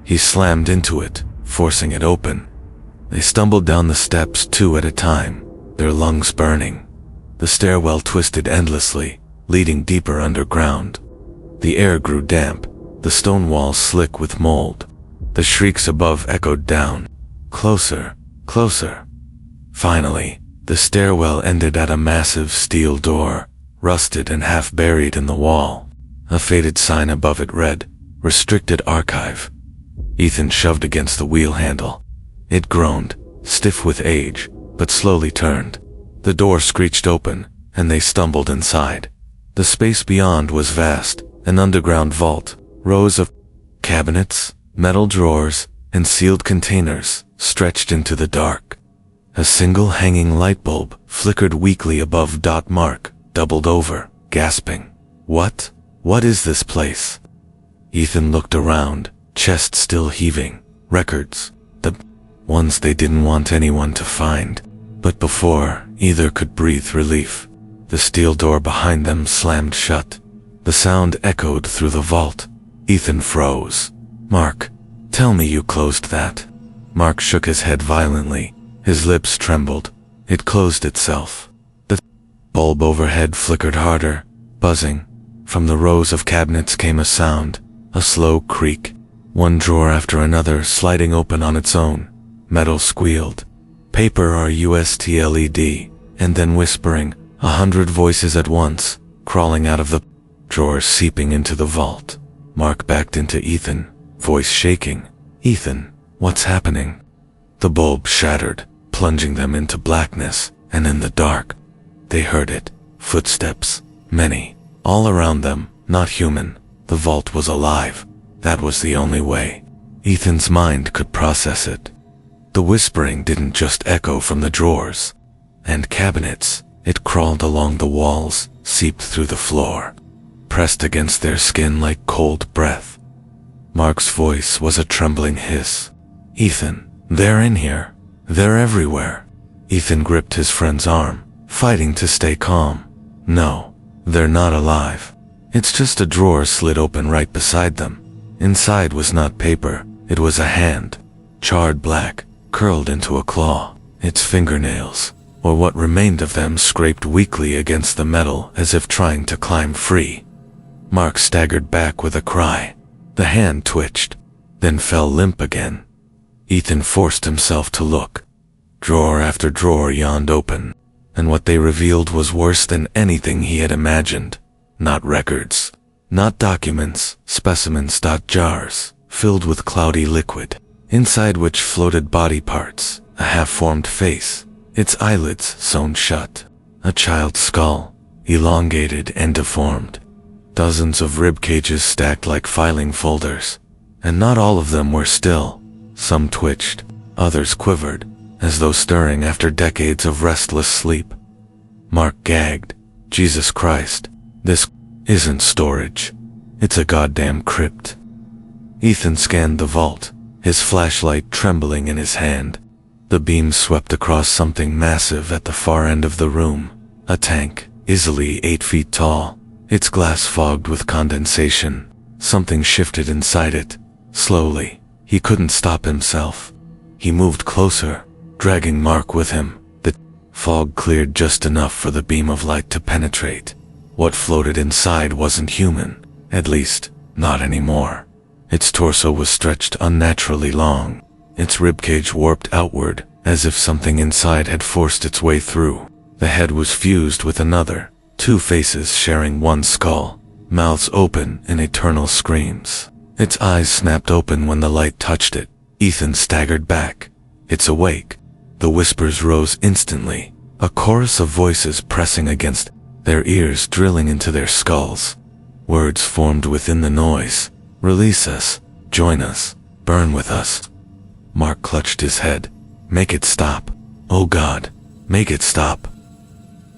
He slammed into it, forcing it open. They stumbled down the steps two at a time, their lungs burning. The stairwell twisted endlessly, leading deeper underground. The air grew damp, the stone walls slick with mold. The shrieks above echoed down. Closer, closer. Finally, the stairwell ended at a massive steel door, rusted and half buried in the wall. A faded sign above it read, "Restricted Archive." Ethan shoved against the wheel handle. It groaned, stiff with age, but slowly turned. The door screeched open, and they stumbled inside. The space beyond was vast, an underground vault, rows of cabinets, metal drawers, and sealed containers stretched into the dark. A single hanging light bulb flickered weakly above. Mark doubled over, gasping. What? What is this place? Ethan looked around, chest still heaving. Records. The ones they didn't want anyone to find. But before either could breathe relief, the steel door behind them slammed shut. The sound echoed through the vault. Ethan froze. "Mark, tell me you closed that." Mark shook his head violently. His lips trembled. It closed itself. The bulb overhead flickered harder, buzzing. From the rows of cabinets came a sound, a slow creak. One drawer after another sliding open on its own. Metal squealed. Paper rustled, and then whispering, 100 voices at once, crawling out of the drawers seeping into the vault. Mark backed into Ethan, voice shaking. "Ethan, what's happening?" The bulb shattered, plunging them into blackness, and in the dark, they heard it. Footsteps, many, all around them, not human. The vault was alive. That was the only way Ethan's mind could process it. The whispering didn't just echo from the drawers and cabinets. It crawled along the walls, seeped through the floor, pressed against their skin like cold breath. Mark's voice was a trembling hiss. "Ethan, they're in here. They're everywhere." Ethan gripped his friend's arm, fighting to stay calm. "No, they're not alive. It's just a drawer slid open right beside them. Inside was not paper, it was a hand, charred black, curled into a claw. Its fingernails, or what remained of them, scraped weakly against the metal as if trying to climb free." Mark staggered back with a cry. The hand twitched, then fell limp again. Ethan forced himself to look. Drawer after drawer yawned open, and what they revealed was worse than anything he had imagined. Not records, not documents, specimens, jars, filled with cloudy liquid, inside which floated body parts, a half-formed face, its eyelids sewn shut, a child's skull, elongated and deformed, dozens of rib cages stacked like filing folders, and not all of them were still. Some twitched, others quivered, as though stirring after decades of restless sleep. Mark gagged. "Jesus Christ, this isn't storage. It's a goddamn crypt." Ethan scanned the vault, his flashlight trembling in his hand. The beam swept across something massive at the far end of the room, a tank, easily 8 feet tall, its glass fogged with condensation. Something shifted inside it, slowly. He couldn't stop himself. He moved closer, dragging Mark with him. The fog cleared just enough for the beam of light to penetrate. What floated inside wasn't human, at least, not anymore. Its torso was stretched unnaturally long, its ribcage warped outward, as if something inside had forced its way through. The head was fused with another, 2 faces sharing one skull, mouths open in eternal screams. Its eyes snapped open when the light touched it. Ethan staggered back. "It's awake." The whispers rose instantly, a chorus of voices pressing against their ears, drilling into their skulls. Words formed within the noise. "Release us, join us, burn with us." Mark clutched his head. "Make it stop. Oh God, make it stop."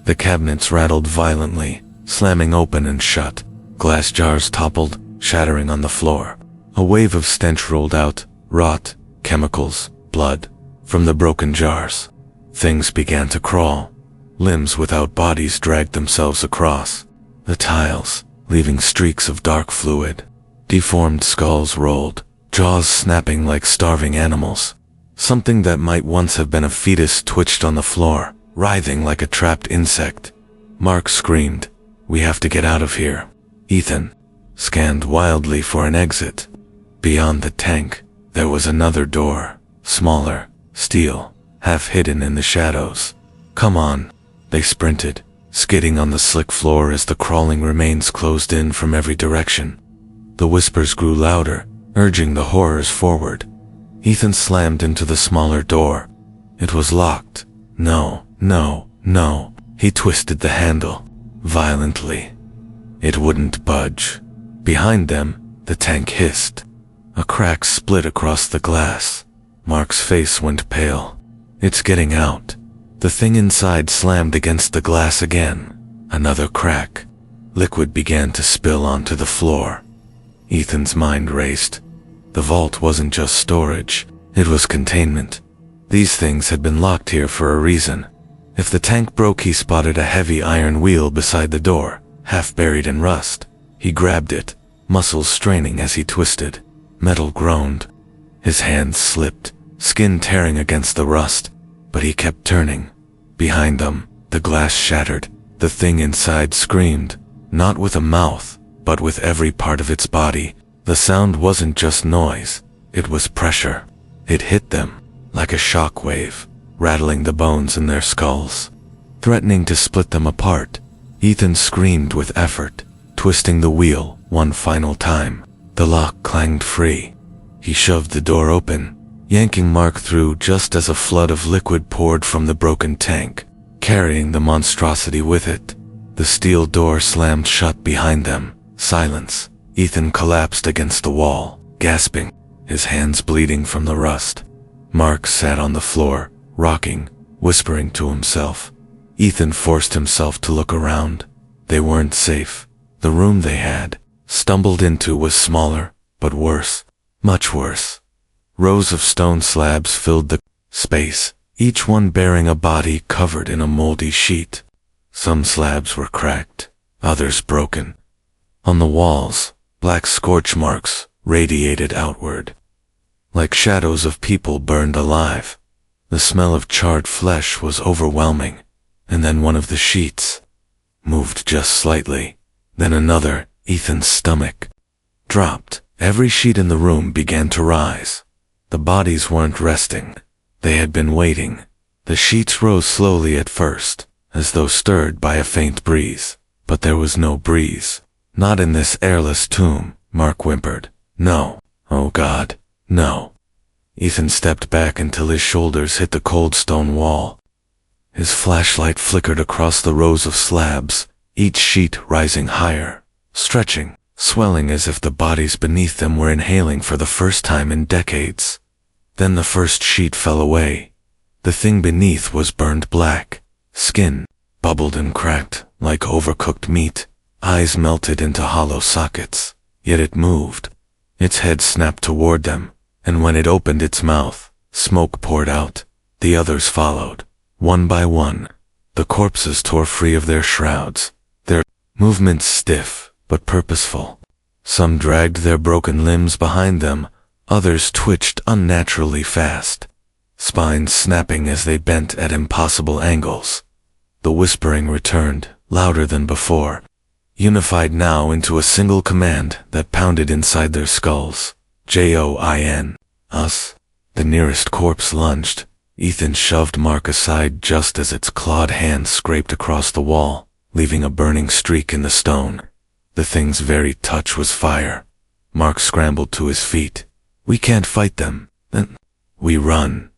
The cabinets rattled violently, slamming open and shut. Glass jars toppled, shattering on the floor. A wave of stench rolled out, rot, chemicals, blood, from the broken jars. Things began to crawl. Limbs without bodies dragged themselves across the tiles, leaving streaks of dark fluid. Deformed skulls rolled, jaws snapping like starving animals. Something that might once have been a fetus twitched on the floor, writhing like a trapped insect. Mark screamed, "We have to get out of here." Ethan scanned wildly for an exit. Beyond the tank, there was another door, smaller, steel, half hidden in the shadows. "Come on." They sprinted, skidding on the slick floor as the crawling remains closed in from every direction. The whispers grew louder, urging the horrors forward. Ethan slammed into the smaller door. It was locked. No, no, no. He twisted the handle, violently. It wouldn't budge. Behind them, the tank hissed. A crack split across the glass. Mark's face went pale. "It's getting out." The thing inside slammed against the glass again. Another crack. Liquid began to spill onto the floor. Ethan's mind raced. The vault wasn't just storage, it was containment. These things had been locked here for a reason. If the tank broke, he spotted a heavy iron wheel beside the door, half buried in rust. He grabbed it, muscles straining as he twisted. Metal groaned. His hands slipped, skin tearing against the rust, but he kept turning. Behind them, the glass shattered. The thing inside screamed, not with a mouth, but with every part of its body. The sound wasn't just noise, it was pressure. It hit them, like a shock wave, rattling the bones in their skulls, threatening to split them apart. Ethan screamed with effort, twisting the wheel one final time. The lock clanged free. He shoved the door open, yanking Mark through just as a flood of liquid poured from the broken tank, carrying the monstrosity with it. The steel door slammed shut behind them. Silence. Ethan collapsed against the wall, gasping, his hands bleeding from the rust. Mark sat on the floor, rocking, whispering to himself. Ethan forced himself to look around. They weren't safe. The room they had stumbled into was smaller, but worse, much worse. Rows of stone slabs filled the space, each one bearing a body covered in a moldy sheet. Some slabs were cracked, others broken. On the walls, black scorch marks radiated outward, like shadows of people burned alive. The smell of charred flesh was overwhelming, and then one of the sheets moved just slightly. Then another. Ethan's stomach dropped. Every sheet in the room began to rise. The bodies weren't resting. They had been waiting. The sheets rose slowly at first, as though stirred by a faint breeze. But there was no breeze. Not in this airless tomb, Mark whimpered. No. Oh God, no. Ethan stepped back until his shoulders hit the cold stone wall. His flashlight flickered across the rows of slabs, each sheet rising higher, stretching, swelling as if the bodies beneath them were inhaling for the first time in decades. Then the first sheet fell away. The thing beneath was burned black. Skin bubbled and cracked like overcooked meat. Eyes melted into hollow sockets. Yet it moved. Its head snapped toward them, and when it opened its mouth, smoke poured out. The others followed. One by one, the corpses tore free of their shrouds, their movements stiff but purposeful. Some dragged their broken limbs behind them, others twitched unnaturally fast, spines snapping as they bent at impossible angles. The whispering returned, louder than before, unified now into a single command that pounded inside their skulls. Join. Us. The nearest corpse lunged. Ethan shoved Mark aside just as its clawed hand scraped across the wall, leaving a burning streak in the stone. The thing's very touch was fire. Mark scrambled to his feet. We can't fight them. Then we run.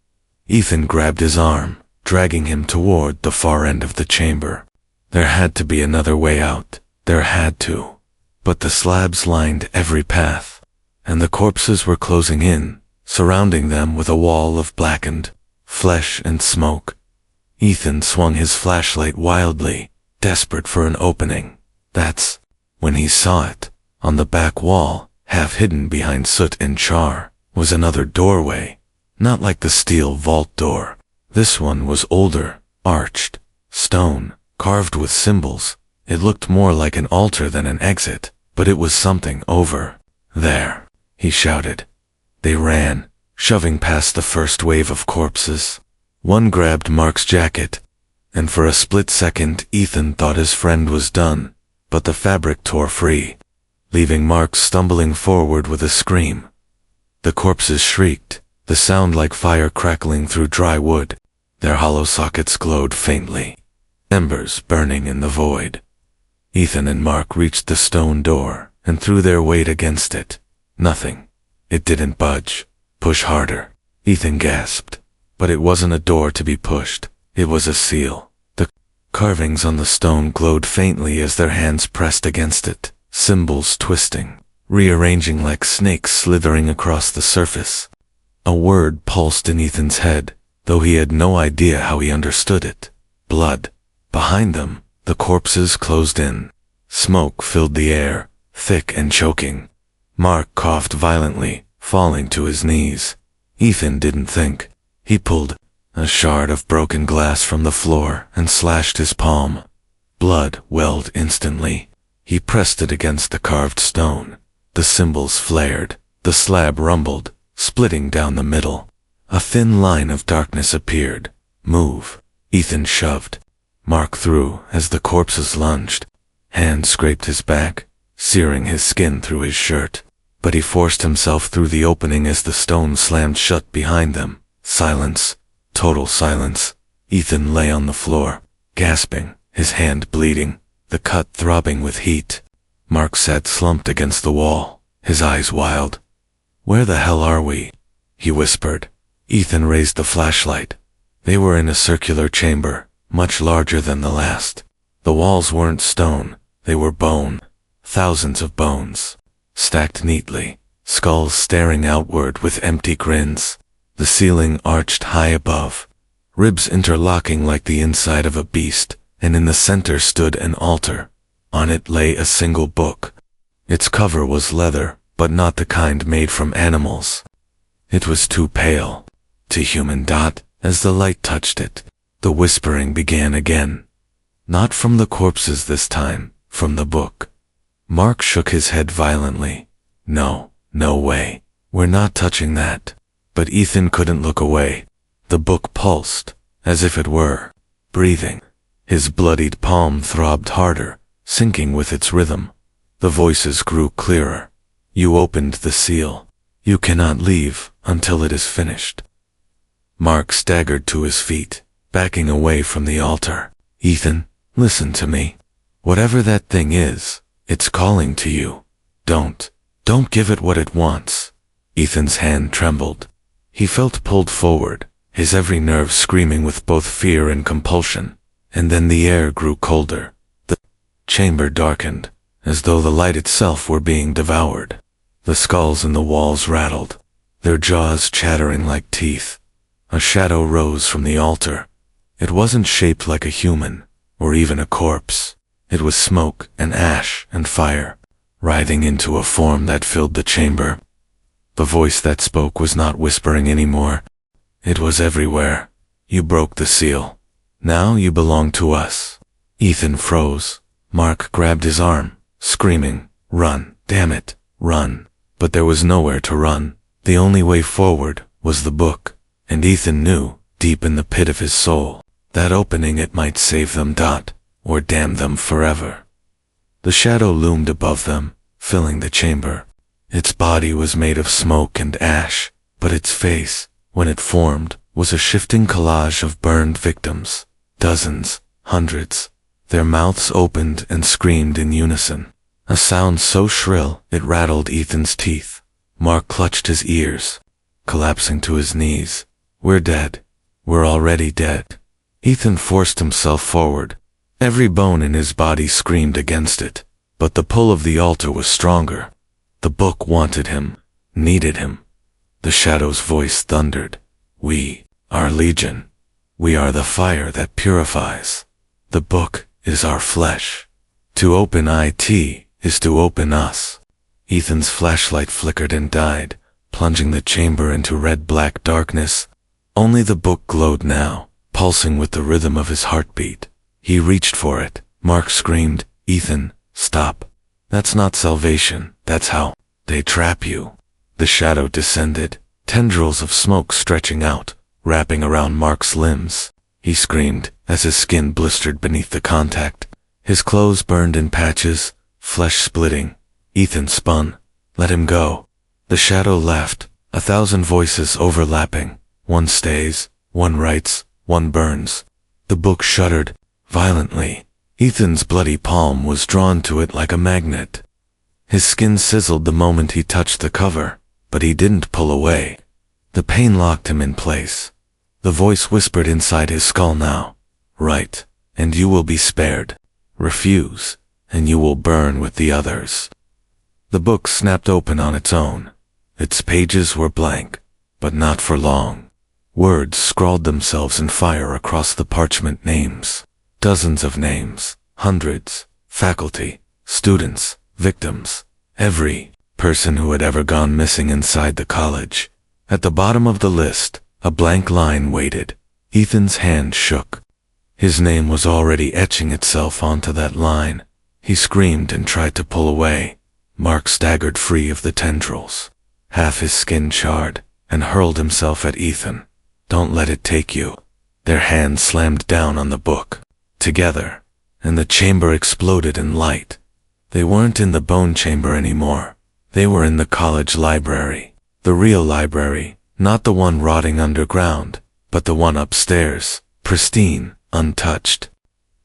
Ethan grabbed his arm, dragging him toward the far end of the chamber. There had to be another way out. There had to. But the slabs lined every path, and the corpses were closing in, surrounding them with a wall of blackened flesh and smoke. Ethan swung his flashlight wildly, desperate for an opening. That's when he saw it. On the back wall, half hidden behind soot and char, was another doorway. Not like the steel vault door. This one was older, arched, stone, carved with symbols. It looked more like an altar than an exit, but it was something over there. He shouted. They ran, shoving past the first wave of corpses. One grabbed Mark's jacket, and for a split second Ethan thought his friend was done, but the fabric tore free, leaving Mark stumbling forward with a scream. The corpses shrieked, the sound like fire crackling through dry wood. Their hollow sockets glowed faintly, embers burning in the void. Ethan and Mark reached the stone door and threw their weight against it. Nothing. It didn't budge. Push harder. Ethan gasped. But it wasn't a door to be pushed. It was a seal. The carvings on the stone glowed faintly as their hands pressed against it, symbols twisting, rearranging like snakes slithering across the surface. A word pulsed in Ethan's head, though he had no idea how he understood it. Blood. Behind them, the corpses closed in. Smoke filled the air, thick and choking. Mark coughed violently, falling to his knees. Ethan didn't think. He pulled a shard of broken glass from the floor and slashed his palm. Blood welled instantly. He pressed it against the carved stone. The symbols flared. The slab rumbled, splitting down the middle. A thin line of darkness appeared. Move. Ethan shoved. Mark threw as the corpses lunged. Hands scraped his back, searing his skin through his shirt. But he forced himself through the opening as the stone slammed shut behind them. Silence. Total silence. Ethan lay on the floor, gasping, his hand bleeding, the cut throbbing with heat. Mark sat slumped against the wall, his eyes wild. "Where the hell are we?" he whispered. Ethan raised the flashlight. They were in a circular chamber, much larger than the last. The walls weren't stone, they were bone. Thousands of bones, stacked neatly, skulls staring outward with empty grins. The ceiling arched high above, ribs interlocking like the inside of a beast, and in the center stood an altar. On it lay a single book. Its cover was leather, but not the kind made from animals. It was too pale, too human. As the light touched it, the whispering began again. Not from the corpses this time, from the book. Mark shook his head violently. No, no way. We're not touching that. But Ethan couldn't look away. The book pulsed, as if it were breathing. His bloodied palm throbbed harder, syncing with its rhythm. The voices grew clearer. You opened the seal. You cannot leave until it is finished. Mark staggered to his feet, backing away from the altar. Ethan, listen to me. Whatever that thing is, it's calling to you. Don't give it what it wants. Ethan's hand trembled. He felt pulled forward, his every nerve screaming with both fear and compulsion. And then the air grew colder. The chamber darkened, as though the light itself were being devoured. The skulls in the walls rattled, their jaws chattering like teeth. A shadow rose from the altar. It wasn't shaped like a human, or even a corpse. It was smoke and ash and fire, writhing into a form that filled the chamber. The voice that spoke was not whispering anymore. It was everywhere. You broke the seal. Now you belong to us. Ethan froze. Mark grabbed his arm, screaming, "Run, damn it, run." But there was nowhere to run. The only way forward was the book. And Ethan knew, deep in the pit of his soul, that opening it might save them, or damn them forever. The shadow loomed above them, filling the chamber. Its body was made of smoke and ash, but its face, when it formed, was a shifting collage of burned victims. Dozens, hundreds. Their mouths opened and screamed in unison. A sound so shrill it rattled Ethan's teeth. Mark clutched his ears, collapsing to his knees. We're dead. We're already dead. Ethan forced himself forward. Every bone in his body screamed against it, but the pull of the altar was stronger. The book wanted him, needed him. The shadow's voice thundered. We are Legion. We are the fire that purifies. The book is our flesh. To open it is to open us. Ethan's flashlight flickered and died, plunging the chamber into red-black darkness. Only the book glowed now, pulsing with the rhythm of his heartbeat. He reached for it. Mark screamed, "Ethan, stop. That's not salvation. That's how they trap you." The shadow descended, tendrils of smoke stretching out, wrapping around Mark's limbs. He screamed as his skin blistered beneath the contact. His clothes burned in patches, flesh splitting. Ethan spun. "Let him go." The shadow laughed, 1,000 voices overlapping. One stays, one writes, one burns. The book shuddered, violently. Ethan's bloody palm was drawn to it like a magnet. His skin sizzled the moment he touched the cover, but he didn't pull away. The pain locked him in place. The voice whispered inside his skull now. "Write, and you will be spared. Refuse, and you will burn with the others." The book snapped open on its own. Its pages were blank, but not for long. Words scrawled themselves in fire across the parchment. Names. Dozens of names. Hundreds. Faculty. Students. Victims. Every person who had ever gone missing inside the college. At the bottom of the list, a blank line waited. Ethan's hand shook. His name was already etching itself onto that line. He screamed and tried to pull away. Mark staggered free of the tendrils. Half his skin charred, and hurled himself at Ethan. "Don't let it take you." Their hands slammed down on the book. Together, and the chamber exploded in light. They weren't in the bone chamber anymore. They were in the college library. The real library, not the one rotting underground, but the one upstairs, pristine, untouched.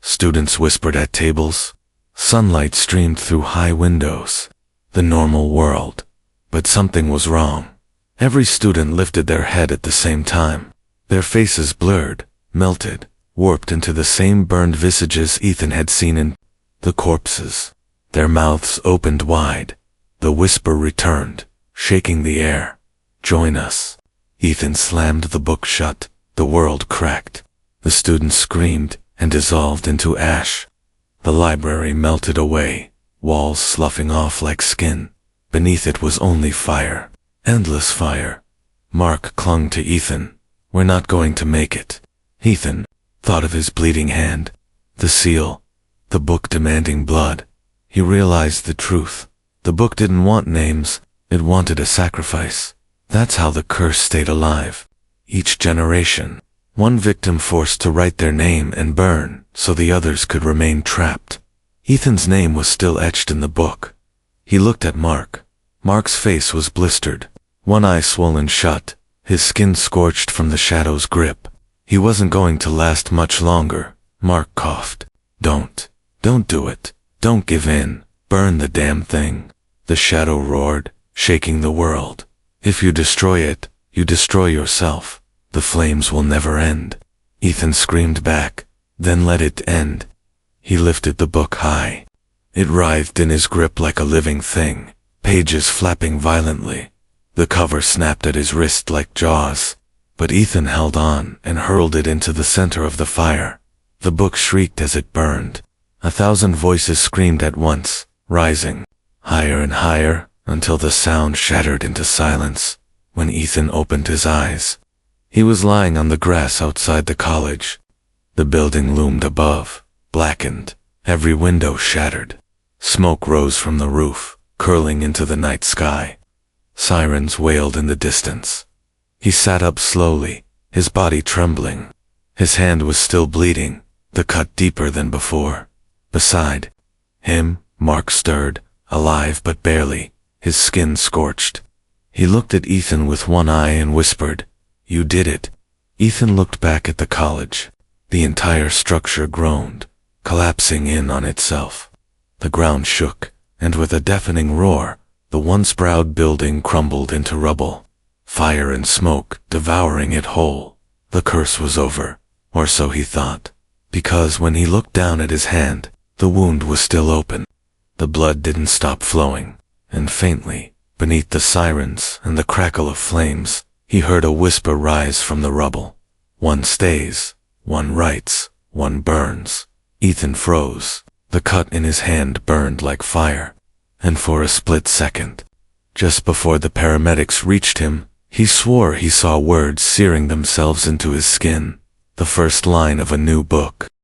Students whispered at tables. Sunlight streamed through high windows. The normal world. But something was wrong. Every student lifted their head at the same time. Their faces blurred, melted, warped into the same burned visages Ethan had seen in the corpses. Their mouths opened wide. The whisper returned, shaking the air. "Join us." Ethan slammed the book shut. The world cracked. The students screamed and dissolved into ash. The library melted away, walls sloughing off like skin. Beneath it was only fire. Endless fire. Mark clung to Ethan. "We're not going to make it." Ethan thought of his bleeding hand, the seal, the book demanding blood. He realized the truth. The book didn't want names, it wanted a sacrifice. That's how the curse stayed alive. Each generation, one victim forced to write their name and burn so the others could remain trapped. Ethan's name was still etched in the book. He looked at Mark. Mark's face was blistered, one eye swollen shut, his skin scorched from the shadow's grip. He wasn't going to last much longer. Mark coughed. Don't do it. Don't give in. Burn the damn thing." The shadow roared, shaking the world. "If you destroy it, you destroy yourself. The flames will never end." Ethan screamed back, "Then let it end." He lifted the book high. It writhed in his grip like a living thing, pages flapping violently. The cover snapped at his wrist like jaws, but Ethan held on and hurled it into the center of the fire. The book shrieked as it burned. 1,000 voices screamed at once, rising higher and higher until the sound shattered into silence. When Ethan opened his eyes, he was lying on the grass outside the college. The building loomed above, blackened, every window shattered. Smoke rose from the roof, curling into the night sky. Sirens wailed in the distance. He sat up slowly, his body trembling. His hand was still bleeding, the cut deeper than before. Beside him, Mark stirred, alive but barely, his skin scorched. He looked at Ethan with one eye and whispered, "You did it." Ethan looked back at the college. The entire structure groaned, collapsing in on itself. The ground shook, and with a deafening roar, the once proud building crumbled into rubble. Fire and smoke devouring it whole. The curse was over, or so he thought, because when he looked down at his hand, the wound was still open. The blood didn't stop flowing, and faintly, beneath the sirens and the crackle of flames, he heard a whisper rise from the rubble. "One stays, one writes, one burns." Ethan froze. The cut in his hand burned like fire, and for a split second, just before the paramedics reached him, he swore he saw words searing themselves into his skin. The first line of a new book.